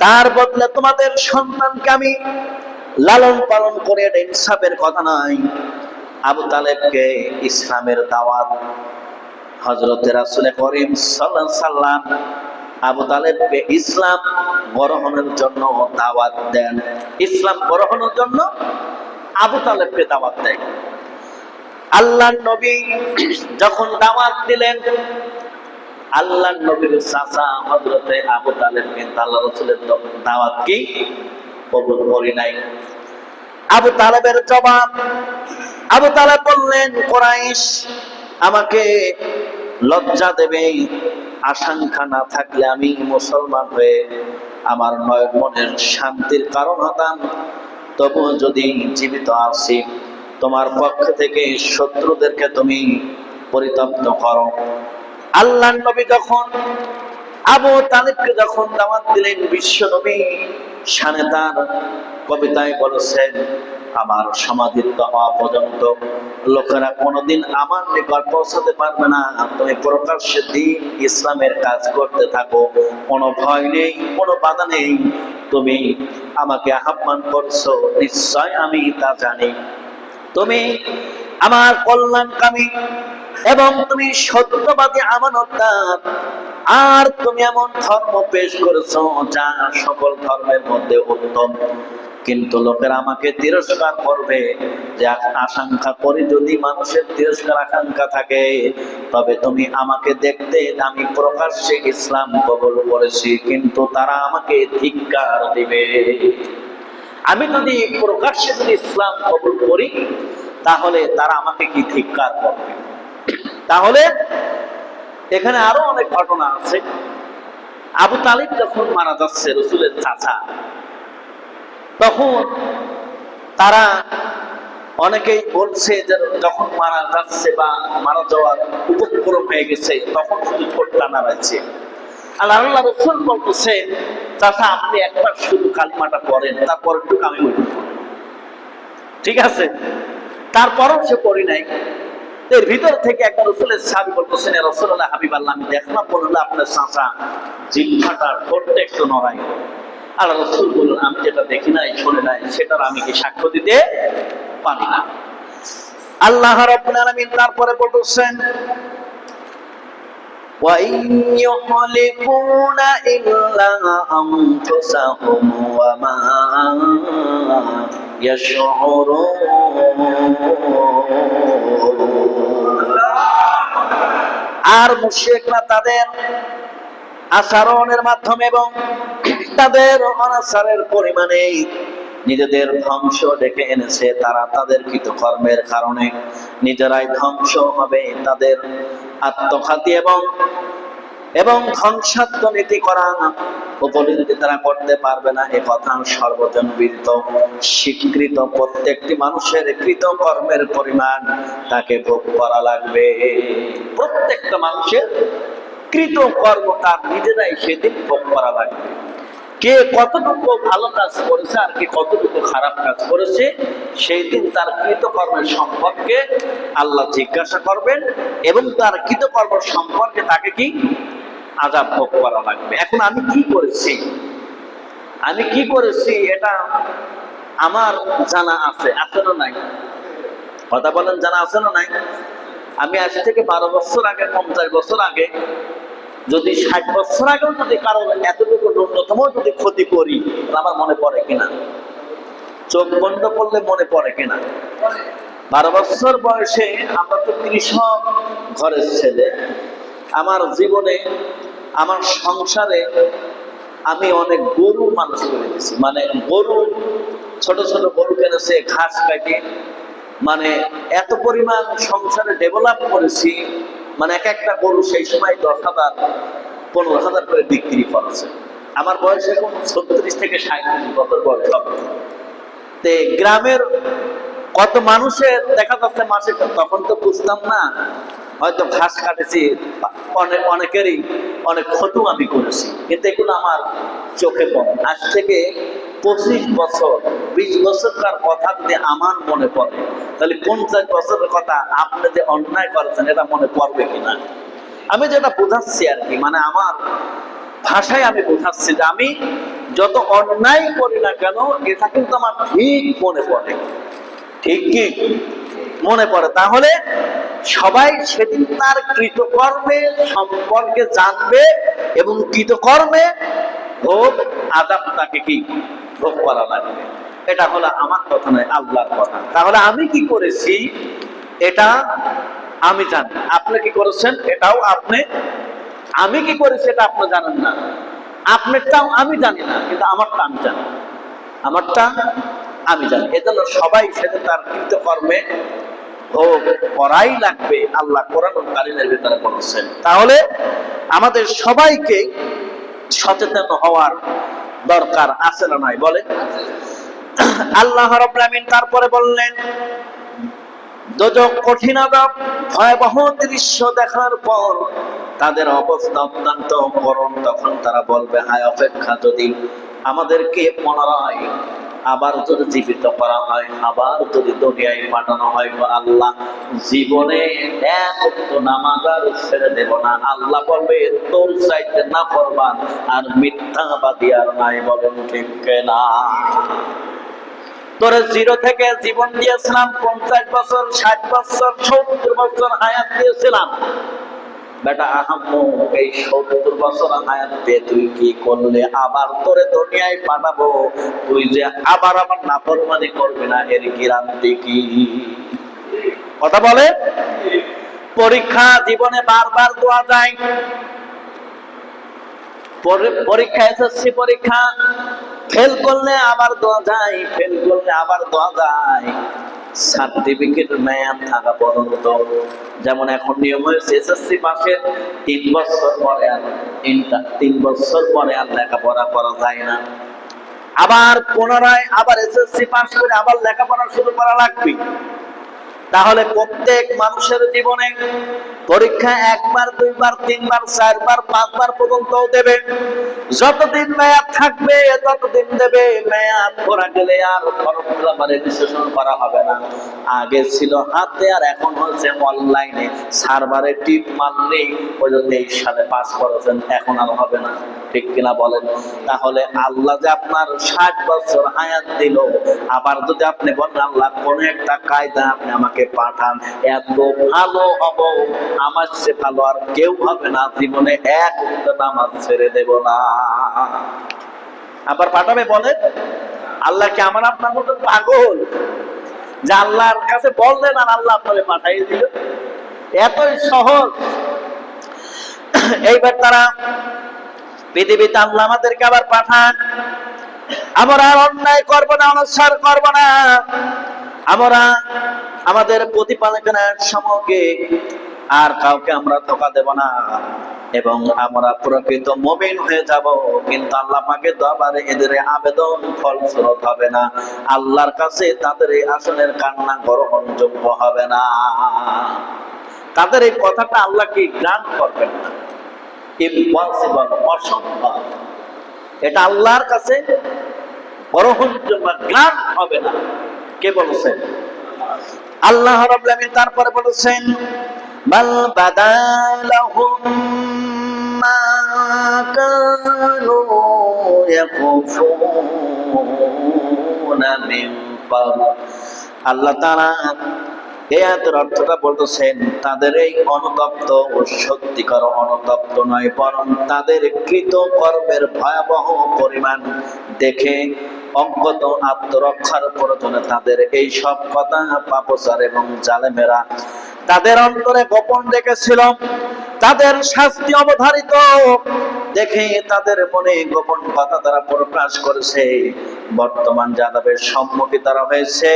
তার বদলে তোমাদের সন্তানকে আমি লালন পালন করে, এটা ইনসাফের কথা নয়। আবু তালেবকে ইসলামের দাওয়াত হযরত রাসূল করিম সাল্লাল্লাহু আলাইহি সাল্লাম আবু তালেবকে ইসলাম গ্রহণের জন্য দাওয়াত দেন। ইসলাম গ্রহণের জন্য আবু তালেবকে দাওয়াত দেন। আল্লাহর নবী যখন দাওয়াত দিলেন, আল্লাহর নবীর চাচা হযরতে আবু তালেবকে আল্লাহর রাসূলের দাওয়াত কি কবুল করি নাই। আবু তালেবের জবাব, আবু তালেব বললেন, কুরাইশ আমাকে লজ্জা দেবে, আশঙ্কা না থাকলে আমি মুসলমান হয়ে আমার নয় মনের শান্তির কারণ হতাম। তবু যদি জীবিত আছি, তোমার পক্ষ থেকে শত্রুদেরকে তুমি পরিতপ্ত করো। আল্লাহর নবী যখন আবু তালেবকে যখন দাওয়াত দিলেন, বিশ্ব নবী শানে তার কবিতায় বলেছেন, আমার সমাধিত হওয়া পর্যন্ত লোকেরা কোনোদিন আমার নিকট পৌঁছাতে পারবে না। তুমি প্রকাশ্যে দিন ইসলামের কাজ করতে থাকো, কোনো ভয় নেই, কোনো বাধা নেই। তুমি আমাকে আহ্বান করছো, নিশ্চয় আমি তা জানি। তুমি আমার কল্যাণকামী এবং তুমি সত্যবাদী আমানতদার, আর তুমি এমন ধর্ম পেশ করেছো যা সকল ধর্মের মধ্যে উত্তম। কিন্তু লোকেরা আমাকে তিরস্কার করবে, যে আশঙ্কা করি যদি মানুষের তিরস্কার আকাঙ্ক্ষা থাকে, তবে তুমি আমাকে দেখতে আমি প্রকাশ্যে ইসলাম কবুল করেছি, কিন্তু তারা আমাকে ধিক্কার দিবে। আমি যদি প্রকাশ্যে যদি ইসলাম কবুল করি, তাহলে তারা আমাকে কি ধিক্কার করবে। তাহলে এখানে আরো অনেক ঘটনা আছে। আবু তালিব যখন মারা যাচ্ছে, রাসূলের চাচা, তখন তারা অনেকেই বলছে যে যখন মারা যাচ্ছে বা মারা যাওয়ার উপক্রম হয়ে গেছে, তখন শুধু ঠোঁটটা নাড়াচ্ছে। আল্লাহ রাসূল বলতেছে, চাচা আপনি একবার শুধু কালিমাটা পড়েন, তারপর একটু আমি বলি। ঠিক আছে, তারপরও সে পড়ি নাই। এর ভিতর থেকে একটা রাসূলের সাহাবী বলতেছেন, ইয়া রাসূলুল্লাহ হাবিবাল্লাহ, আমি দেখলাম বলল আপনার চাচা জিহ্বাটা ঠোঁটটা একটু নড়ায়। আল্লাহ রাসূল বললেন, আমি যেটা দেখি নাই শুনে নাই সেটার আমি কি সাক্ষ্য দিতে পারি না। আল্লাহ রাব্বুল আলামিন তারপরে বলতেছেন, ওয়া ইয়ুহলিকুনা ইল্লা আনফুসাহুম ওয়া মা ইয়াশউরুন। আর মুশরিকরা তাদের আচরণের মাধ্যমে এবং তাদের অনাচারের পরিমাণে নিজেদের ধ্বংস ডেকে এনেছে, তারা তাদের কৃতকর্মের কারণে নিজেরাই ধ্বংস হবে। তাদের আত্মঘাতী এবং ধ্বংসাত্মনীতি করা উপলব্ধি তারা করতে পারবে না, এ কথা সর্বজনবিদিত স্বীকৃত। প্রত্যেকটি মানুষের কৃতকর্মের পরিমাণ তাকে ভোগ করা লাগবে। প্রত্যেকটা মানুষের কৃতকর্ম তার নিজেরাই সেদিন ভোগ করা লাগবে। কে কতটুকু ভালো কাজ করেছে আর কে কতটুকু খারাপ কাজ করেছে, সেই দিন তার কৃতকর্মের সম্পর্কে আল্লাহ জিজ্ঞাসা করবেন এবং তার কৃতকর্ম সম্পর্কে তাকে কি আযাব ভোগ করা লাগবে। এখন আমি কি করেছি এটা আমার জানা আছে না নাই? কথা বলেন, জানা আছে না নাই? আমি আজ থেকে 12 বছর আগে, 50 বছর আগে, যদি 60 বছর আগেও যদি কারো এতটুকু ন্যূনতম যদি ক্ষতি করি, আমার মনে পড়ে কিনা? চোখ বন্ধ করলে মনে পড়ে কিনা? 12 বছর বয়সে আমরা তো কৃষক ঘরের ছেলে। আমার জীবনে, আমার সংসারে আমি অনেক গরু মানুষ করে দিয়েছি। মানে গরু, ছোট ছোট গরু কিনেছে, ঘাস কাটিয়ে, মানে এত পরিমাণ সংসারে ডেভেলপ করেছি। মানে এক একটা গরু সেই সময় 10,000 15,000 করে বিক্রি করেছে। আমার বয়স এখন 36 থেকে 37 বছর বয়স হবে। তে গ্রামের কত মানুষের দেখা যাচ্ছে মাসে, তখন তো বুঝতাম না, হয়তো ঘাস কাটেছি, অনেকেরই অনেক ক্ষতি আমি করেছি, কিন্তু এগুলো আমার চোখে পড়ে। আজ থেকে 25 বছর 20 বছরকার কথা যদি আমার মনে পড়ে, তাহলে 50 বছরের কথা আপনি যে অন্যায় করেছেন এটা মনে পড়বে কিনা? আমি যেটা বোঝাচ্ছি আর কি, মানে আমার ভাষায় আমি বোঝাচ্ছি যে আমি যত অন্যায় করি না কেন, এটা কিন্তু আমার ঠিক মনে পড়ে। ঠিক কি মনে পড়ে? তাহলে সবাই সেদিন তার কৃতকর্মে সম্পর্কে জানবে এবং কৃতকর্মে ভোগ আযাব তাকে কি ভোগ করা লাগবে। এটা হলো আমার কথা নয়, আল্লাহর কথা। তাহলে আমি কি করেছি এটা আমি জানি, আপনি কি করেছেন এটাও আপনি, আমি কি করেছি এটা আপনি জানেন না, আপনারটাও আমি জানি না, কিন্তু আমারটা আমি জানি, আমারটা আমি জানি। এজন্য সবাই সেদিন তার কৃতকর্মে ভোগ করাই লাগবে, আল্লাহ কোরআনুল কারীমের ভিতরে বলেছেন। তাহলে আমাদের সবাইকে সচেতন হওয়ার দরকার আছে না নাই? বলে আল্লাহ রাব্বুল আমিন তারপরে বললেন, দোজখ কঠিন আযাব, ভয়াবহ দৃশ্য দেখার পর তাদের অবস্থা অত্যন্ত করুণ। তখন তারা বলবে, হায় অপেক্ষা, যদি আমাদেরকে পুনরায় আবার যদি জীবিত করা হয়, আবার যদি দুনিয়ায় পাঠানো হয়, আল্লাহ জীবনে এক ওয়াক্ত নামাজ আর ছেড়ে দেব না। আল্লাহ বলবে, তোর চাইতে নাফরমান আর মিথ্যাবাদী আর নাই। বলেন ঠিক না? তোরে 0 থেকে জীবন দিয়েছিলাম, 50 বছর, 60 বছর, 70 বছর হায়াত দিয়েছিলাম। বেটা আহাম্মু, এই 70 বছর হায়াত পেয়ে তুই কি করলে? আবার তোরে দুনিয়ায় পাঠাবো, তুই যে আবার আমার নাফরমানি করবি না, এর গ্যারান্টি কি? কথা বলে। পরীক্ষা জীবনে বারবার দেওয়া যায়। পরীক্ষা, এসএসসি পরীক্ষা ফেল করলে আবার দেওয়া যায়, ফেল করলে আবার দেওয়া যায়। সার্টিফিকেট মেয়াদ থাকা পর্যন্ত, যেমন এখন নিয়ম হয়েছে এসএসসি পাশের 3 বছর পরে আর 3 বছর পরে আর লেখাপড়া করা যায় না। আবার পুনরায় আবার এসএসসি পাস করে আবার লেখাপড়া শুরু করা লাগবে। তাহলে প্রত্যেক মানুষের জীবনে পরীক্ষা 1 বার, 2 বার, 3 বার, 4 বার, 5 বার পর্যন্ত দেবে। যতদিন মেয়াদ থাকবে ততদিন দেবে। মেয়াদ করা গেলে আর ফর্মুলা রেজিস্ট্রেশন করা হবে না। আগে ছিল হাতে, আর এখন হচ্ছে অনলাইনে, সার্ভারে টিপ মারলেই ওই 23 সালে পাস করেছেন, এখন আর হবে না। ঠিক কিনা বলেন? তাহলে আল্লাহ যে আপনার 60 বছর হায়াত দিল, আবার যদি আপনি বলেন আল্লাহ কোন একটা কায়দা আপনি আমাকে পাঠান, এত ভালো হব, আমার চেয়ে ভালো আর কেউ হবে না, জীবনে এক ওয়াক্ত নামাজ ছেড়ে দেব না। আবার পাঠাবে বলেন? আল্লাহ কি আমার আপনার মতো পাগল যে আল্লাহর কাছে বললেন আর আল্লাহ আপনাকে পাঠিয়ে দিল? এতই সহজ। এইবার তারা পৃথিবীতে আল্লাহ আমাদেরকে আবার পাঠান, আমরা অন্যায় করব না, অনুসার করব না। আমরা আমাদের প্রতিপালকের সমকে আর কাউকে আমরা ধোঁকা দেব না, এবং আমরা প্রকৃত মুমিন হয়ে যাব। কিন্তু আল্লাহ পাকের দরবারে এদের আবেদন ফলস্বরূপ হবে না, আল্লাহর কাছে তাদের এই আসনের কান্না গ্রহণযোগ্য হবে না। তাদের এই কথাটা আল্লাহ কি গ্রান্ট করবেন না, ইম্পসিবল, অসম্ভব। এটা আল্লাহর কাছে গ্রহণযোগ্য, গ্রান্ট হবে না। কে বলেছেন? আল্লাহ রাব্বুল আলামিন। তারপরে বলেছেন, বাল বাদালাহুম মা কানু ইয়াকুফুনা মিন ক্বাবল। আল্লাহ তাআলা এই আয়াতের অর্থটা বলতেছেন, তাদের এই অনুতপ্ত ও সত্যিকার অনুতপ্ত নয়, বরং তাদের কৃত কর্মের ভয়াবহ পরিমাণ দেখে অজ্ঞত আত্মরক্ষার প্রয়োজনে তাদের এই সব কথা পাপচার এবং জালেমেরা তাদের অন্তরে গোপন রেখেছিল। তাদের শাস্তি অবধারিত দেখে তাদের মনে গোপন কথা তারা প্রকাশ করেছে। বর্তমান যে আযাবের সম্মুখীন তারা হয়েছে,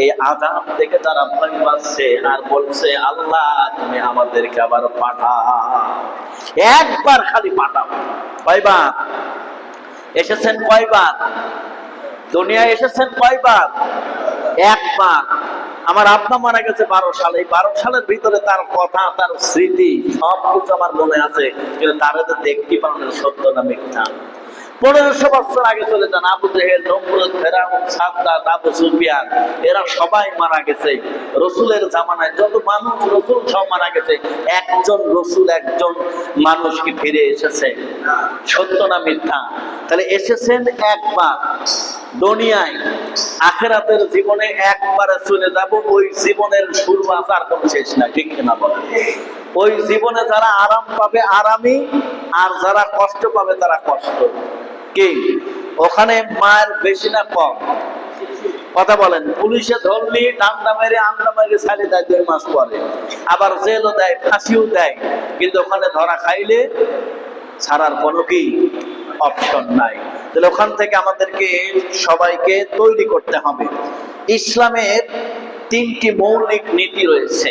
এই আযাব থেকে তারা ভয় পাচ্ছে আর বলছে, আল্লাহ তুমি আমাদেরকে আবার পাঠাও, একবার খালি পাঠাও। কয়বার এসেছেন? কয়বার দুনিয়ায় এসেছেন? কয়বার? একবার। আমার আব্বা মারা গেছে 12 সালে। 12 সালের ভিতরে তার কথা, তার স্মৃতি সবকিছু আমার মনে আছে, কিন্তু তারা তো দেখতে পারেন সত্য না মিথ্যা। 1500 বছর আগে চলে যান, আবু জেহেল, নমরুদ, ফেরাউন, সাদ্দাত, আবু সুফিয়ান, এরা সবাই মারা গেছে। রসুলের জামানায় যত মানুষ, রসুল সব মারা গেছে। একজন রসুল, একজন মানুষ কি ফিরে এসেছে? সত্য না মিথ্যা? তাহলে এসেছেন একবার দুনিয়ায়, আখিরাতের জীবনে একবারে চলে যাব। ওই জীবনের শুরু আর কোনো শেষ না, ঠিক কিনা বলেন? ওই জীবনে যারা আরাম পাবে আরামই, আর যারা কষ্ট পাবে তারা কষ্ট। কি ওখানে মায়ের বেশি না কম? কথা বলেন। পুলিশে ধরলি ডান্ডা মেরে আন্ডা মেরে ছাড়ি দেয় 2 মাস পরে, আবার জেলও দেয়, ফাঁসিও দেয়, কিন্তু ওখানে ধরা খাইলে ছাড়ার কোনো কি অপশন নাই। তাহলে ওখান থেকে আমাদেরকে সবাইকে তৈরি করতে হবে। ইসলামের 3টি মৌলিক নীতি রয়েছে।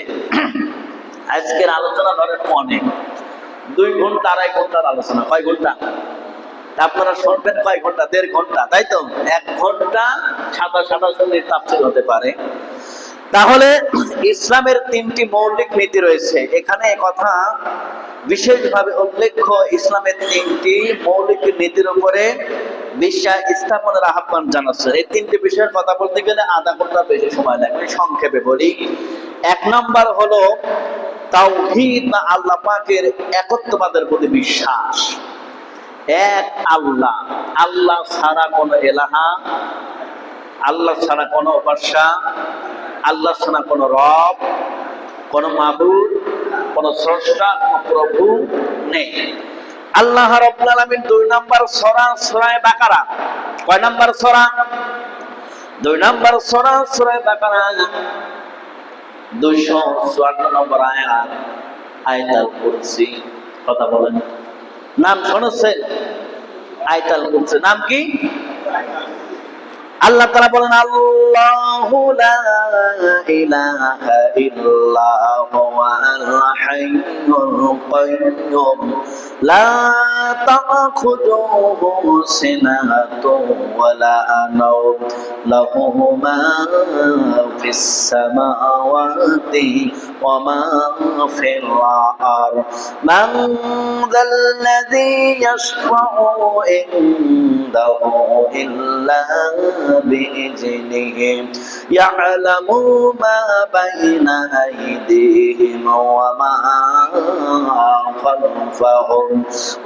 আজকের আলোচনা ধরেন অনেক, 2 ঘন্টা 2.5 ঘন্টার আলোচনা। কয় ঘন্টা? আপনারা শুনবেন কয় ঘন্টা? 1.5 ঘন্টা, তাই তো? 1 ঘন্টা 27 তাফসীর হতে পারে। তাহলে ইসলামের 3টি মৌলিক নীতি রয়েছে। এখানে কথা বিশেষভাবে উল্লেখ্য, ইসলামের 3টি মৌলিক নীতির উপরে বিশ্বাস স্থাপনের আহ্বান জানাচ্ছে। এই 3টি বিষয়ের কথা বলতে গেলে আধা ঘন্টা বেশি সময় লাগবে, সংক্ষেপে বলি। 1 নম্বর হলো তাওহীদ বা আল্লাহ পাকের একত্ববাদের প্রতি বিশ্বাস। এক আল্লাহ, আল্লাহ ছাড়া কোনো এলাহা, আল্লাহ ছাড়া কোনো উপাস্য, আল্লাহ ছাড়া কোনো রব, কোনো মাবুদ, কোনো স্রষ্টা, কোনো প্রভু নেই। আল্লাহ রাব্বুল আলামিন 2 নম্বর সূরা সূরা বাকারা। কয় নম্বর সূরা? 2 নম্বর সূরা সূরা বাকারা 254 নম্বর আয়াত, আয়াতুল কুরসি। কথা বলেন, নাম শুনেছেন? আয়াতুল কুরসি নাম কি? আল্লাহ তাআলা বলেন, আল্লাহু লা ইলাহা ইল্লা হুয়াল হাইয়ুল কাইয়্যুম লা তাখুযুহু সিনাতুন ওয়ালা নাওম লাহু মা ফিস সামাওয়াতি ওয়া মা ফিল আরদ মান যাল্লাযী ইয়াশফা'ু ইনদাহু ইল্লা بإذنه يعلم ما بين أيديهم وما خلفهم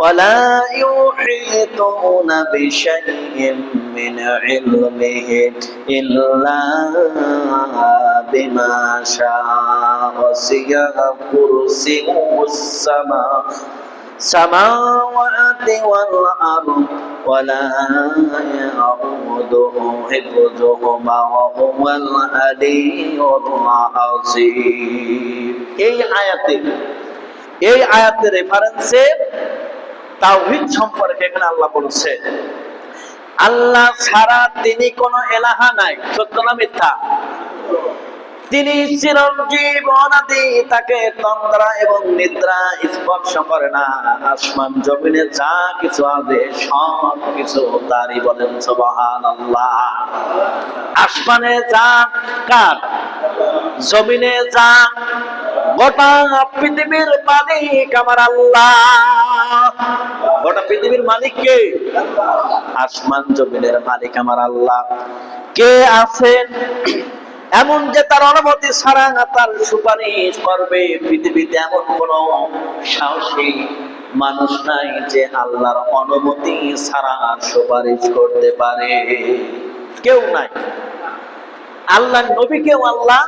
ولا يحيطون بشيء من علمه إلا بما شاء وسع كرسيه السماوات والأرض ولا يؤوده حفظهما وهو العلي العظيم। এই আয়াতের রেফারেন্সে তাওহীদ সম্পর্কে এখানে আল্লাহ বলছে, আল্লাহ ছাড়া তিনি কোনো এলাহা নাই, সত্য না মিথ্যা? তিনি চিরঞ্জীব অনাদি, তাকে তন্দ্রা এবং নিদ্রা স্পর্শ করে না। আসমান জমিনে যা কিছু আছে সব কিছু তারই, বলেন সুবহানাল্লাহ। আসমানে যা কার, জমিনে যা, গোটা পৃথিবীর মালিক আমার আল্লাহ। গোটা পৃথিবীর মালিক কে? আসমান জমিনের মালিক আমার আল্লাহ। কে আছেন এমন যে তার অনুমতি ছাড়া তার সুপারিশ করবে? পৃথিবীতে এমন কোন সাহসী মানুষ নাই যে আল্লাহর অনুমতি ছাড়া সুপারিশ করতে পারে, কেউ নাই। আল্লাহ নবীকেও আল্লাহ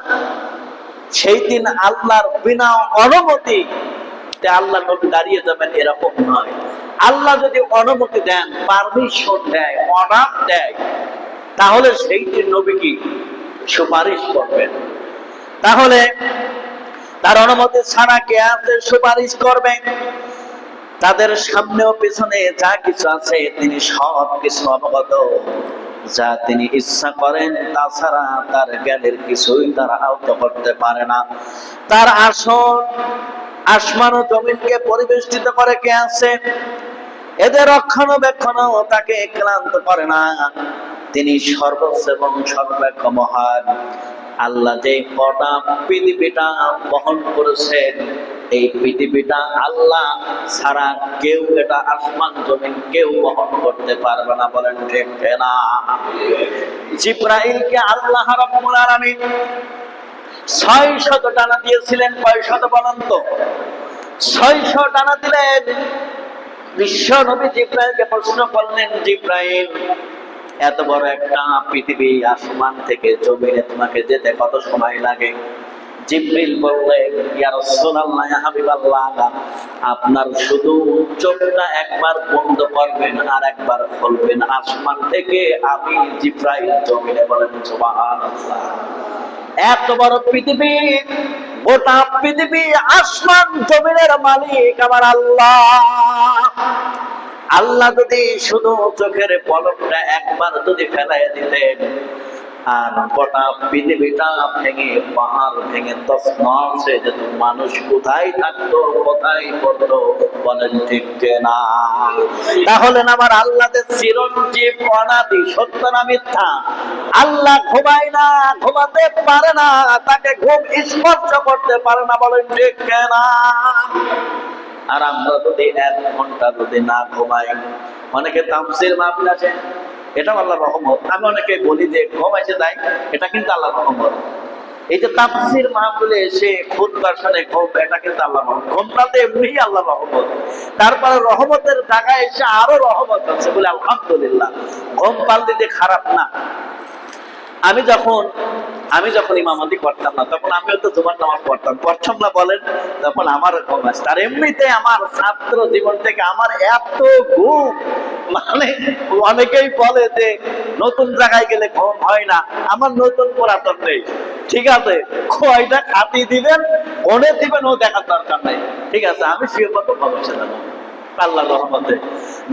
সেই দিন আল্লাহর বিনা অনুমতি আল্লাহ নবী দাঁড়িয়ে যাবেন এরকম নয়। আল্লাহ যদি অনুমতি দেন, পারমিশন দেয়, অর্ডার দেয়, তাহলে সেই দিন নবী কি সুপারিশ করবেন? তাহলে তার অনুমতি ছাড়া কে আছে সুপারিশ করবে? তাদের সামনেও পিছনে যা কিছু আছে তিনি সব কিছু অবগত। যা তিনি ইচ্ছা করেন তাছাড়া তার জ্ঞানের কিছুই তারা আয়ত্ত করতে পারে না। তার আসন আসমান ও জমিনকে পরিবেষ্টিত করে কে আছে? এদের রক্ষণাবেক্ষণও তাকে ক্লান্ত করে না। তিনি সর্বোচ্চ এবং সর্বাপেক্ষ মহান। আল্লাহ যে গোটা পৃথিবীটা বহন করেছেন, এই পৃথিবীটা আল্লাহ ছাড়া কেউ, এটা আসমান জমিন কেউ বহন করতে পারবে না, বলেন ঠিক না? জিবরাইলকে আল্লাহ রাব্বুল আলামিন 600 ডানা দিয়েছিলেন। কয় শত বলেন তো? 600 ডানা দিলেন। বিশ্ব নবী জিবরাইলকে প্রশ্ন করলেন, জিবরাইল, এত বড় একটা পৃথিবী আসমান থেকে জমিনে তোমাকে যেতে কত সময় লাগে? জিবরিল বললেন, ইয়া রাসূলুল্লাহ, ইয়া হাবিবাল্লাহ, আপনার শুধু চোখটা একবার বন্ধ করবেন আর একবার খুলবেন, আসমান থেকে আমি জিবরাইল জমিনে, বলেন সুবহানাল্লাহ। এত বড় পৃথিবী, গোটা পৃথিবী আসমান জমিনের মালিক আমার আল্লাহ। আল্লাহ যদি শুধু চোখের পলকটা একবার যদি ফেলাই দিতেন, আর গোটা পৃথিবীটা ভেঙে, পাহাড় ভেঙে তছনছ হয়ে যেত, মানুষ কোথায় থাকতো, কোথায় পড়তো, বলেন ঠিক না? তাহলে আমার আল্লাহ যে চিরঞ্জীব অনাদি, সত্য না মিথ্যা? আল্লাহ ঘুমায় না, ঘুমাতে পারে না, তাকে ঘুম স্পর্শ করতে পারে না, বলেন ঠিক না? আর আমরা যদি 1 ঘন্টা যদি না ঘুমাই, অনেকে তাফসীর মাহফিল আছে, এটা আল্লাহর রহমত। আমি অনেকে বলি যে ঘুমাইছে যায়, এটা কিন্তু আল্লাহর রহমত। এই যে তাফসীর মাহফিলে এসে খুতবা শুনে ঘুম, এটা কিন্তু আল্লাহর রহমত। ঘুমটাতে এমনিই আল্লাহর রহমত। তারপরে রহমতের জায়গায় এসে আরো রহমত আছে বলে আলহামদুলিল্লাহ। ঘুম পাল্টিতে খারাপ না। আমি যখন ইমামতি করতাম না, তখন আমিও তো জুমার নামাজ পড়তাম না বলেন? তখন আমার ঘুম আসতো। আর এমনিতে আমার ছাত্র জীবন থেকে আমার এত ঘুম, মানে অনেকেই বলে যে নতুন জায়গায় গেলে ঘুম হয় না। আমার নতুন পুরাতন নেই, ঠিক আছে? কয়টা খাতি দিবেন, মনে দিবেন, ও দেখার দরকার নেই, ঠিক আছে? আমি শুয়ে মতো ভবিষ্য দেবো আল্লাহর রহমতে।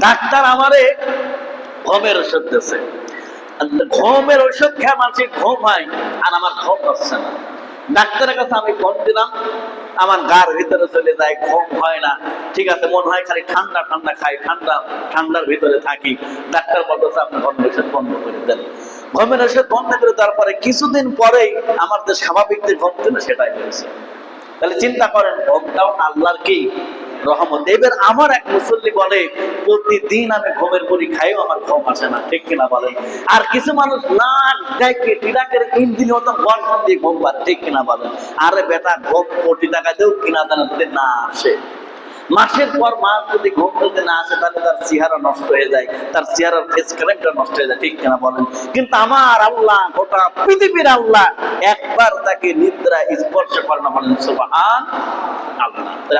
ডাক্তার আমারে ঘুমের ওষুধ দিয়েছে। ঘুমের ওষুধ খেয়ে মানুষের ঘুম হয়, আর আমার ঘুম হচ্ছে না। ডাক্তারের কাছে আমি ফোন দিলাম, আমার গার ভিতরে চলে যায়, ঘুম হয় না, ঠিক আছে? মনে হয় খালি ঠান্ডা ঠান্ডা খাই, ঠান্ডার ভিতরে থাকি। ডাক্তার বলতেছে আপনি ঘুমের ওষুধ বন্ধ করে দেন। ঘুমের ওষুধ বন্ধ করে দেওয়ার পরে কিছুদিন পরেই আমার যে স্বাভাবিক যে ঘুম ছিল সেটাই হয়েছে। তাহলে চিন্তা করেন, ঘুমটাও আল্লাহর কি রহমত। এবার আমার এক মুসল্লি বলে, প্রতিদিন আমি ঘুমের বড়ি খাইও আমার ঘুম আসে না, ঠিক কিনা বলেন? আর কিছু মানুষ নাক ডাইকে ট্রাকের ইঞ্জিন মতো গর্জন দিয়ে ঘুম পায়, ঠিক কিনা বলেন? আরে বেটা, ঘুম কোটি টাকা দিয়েও কিনা জানা যদি না আসে, মাসের পর মাস যদি ঘুম যদি না আসে, তাহলে তার চেহারা নষ্ট হয়ে যায়, তার চেহারার ফেস ক্যারেক্টার নষ্ট হয়ে যায়, ঠিক কিনা বলেন? কিন্তু আমার আল্লাহ, গোটা পৃথিবীর আল্লাহ, একবার তাকে নিদ্রা স্পর্শ করে না, বলেন সুবহানাল্লাহ।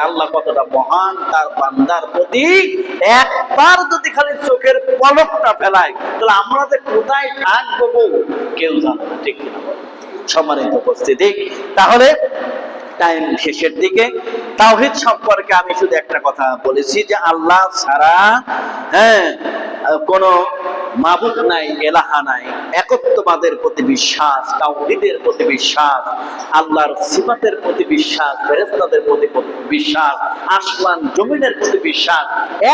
আল্লাহ কতটা মহান, তার বান্দার প্রতি একবার যদি খালি চোখের পলকটা ফেলায়, তাহলে আমরা যে কোথায় থাকবো কেউ জানে না, ঠিক কিনা বলেন? সম্মানিত উপস্থিতি, তাহলে টাইম শেষের দিকে তাওহীদ সম্পর্কে আমি শুধু একটা কথা বলেছি যে আল্লাহ ছাড়া কোন মাবুদ নাই, এলাহা নাই, একত্ববাদের প্রতি বিশ্বাস, তাওহীদের প্রতি বিশ্বাস, আল্লাহর সিফাতের প্রতি বিশ্বাস, ফেরেশতাদের প্রতি বিশ্বাস, আসমান জমিনের প্রতি বিশ্বাস,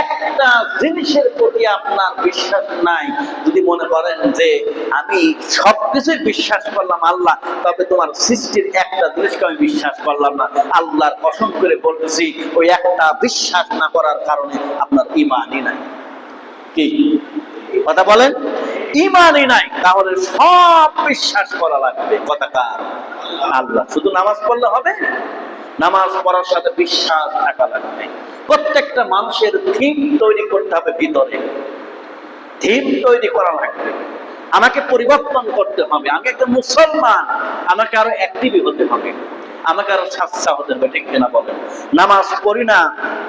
একটা জিনিসের প্রতি আপনার বিশ্বাস নাই, যদি মনে করেন যে আমি সবকিছুই বিশ্বাস করলাম আল্লাহ, তবে তোমার সৃষ্টির একটা জিনিসকে আমি বিশ্বাস করলাম না, আল্লাহর কসম করে বলতেছি ওই একটা বিশ্বাস না করার কারণে আপনার ঈমানই নাই। কি কথা বলেন? ঈমানই নাই, তাহলে সব বিশ্বাস করা লাগবে। কথাকার আল্লাহ। শুধু নামাজ পড়লে হবে? নামাজ পড়ার সাথে বিশ্বাস থাকা লাগবে। প্রত্যেকটা মানুষের থিম তৈরি করতে হবে, ভিতরে থিম তৈরি করা লাগবে। আমাকে পরিবর্তন করতে হবে, আমি একটা মুসলমান, আমাকে আরো অ্যাক্টিভ হতে হবে, আমাকে আরো সাচ্চা হতে হবে। ঠিক কিনা বলেন? নামাজ পড়ি না,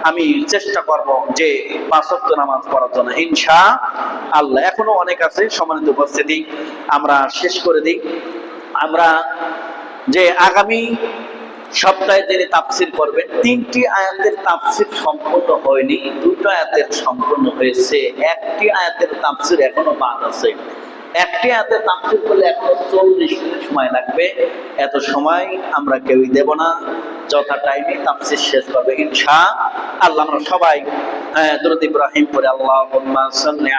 আমি চেষ্টা করব যে 5 ওয়াক্ত নামাজ পড়ার জন্য, ইনশাআল্লাহ। এখনো অনেক আছে, সম্মানিত উপস্থিতি, আমরা শেষ করে দিই। আমরা যে আগামী সপ্তাহে তিনি তাফসীর করবেন, 3টি আয়াতের তাফসীর সম্পূর্ণ হয়নি, 2টো আয়াতের সম্পূর্ণ হয়েছে, 1টি আয়াতের তাফসীর এখনো বাদ আছে। 1টি আয়াতের তাফসীর করলে এখনো 40 মিনিট সময় লাগবে। এত সময় আমরা কেউই দেব না, যথা টাইমে তাফসীর শেষ করবে ইনশাআল্লাহ। আমরা সবাই দরুদ ইব্রাহিম পড়ে আল্লাহুম্মা সাল্লি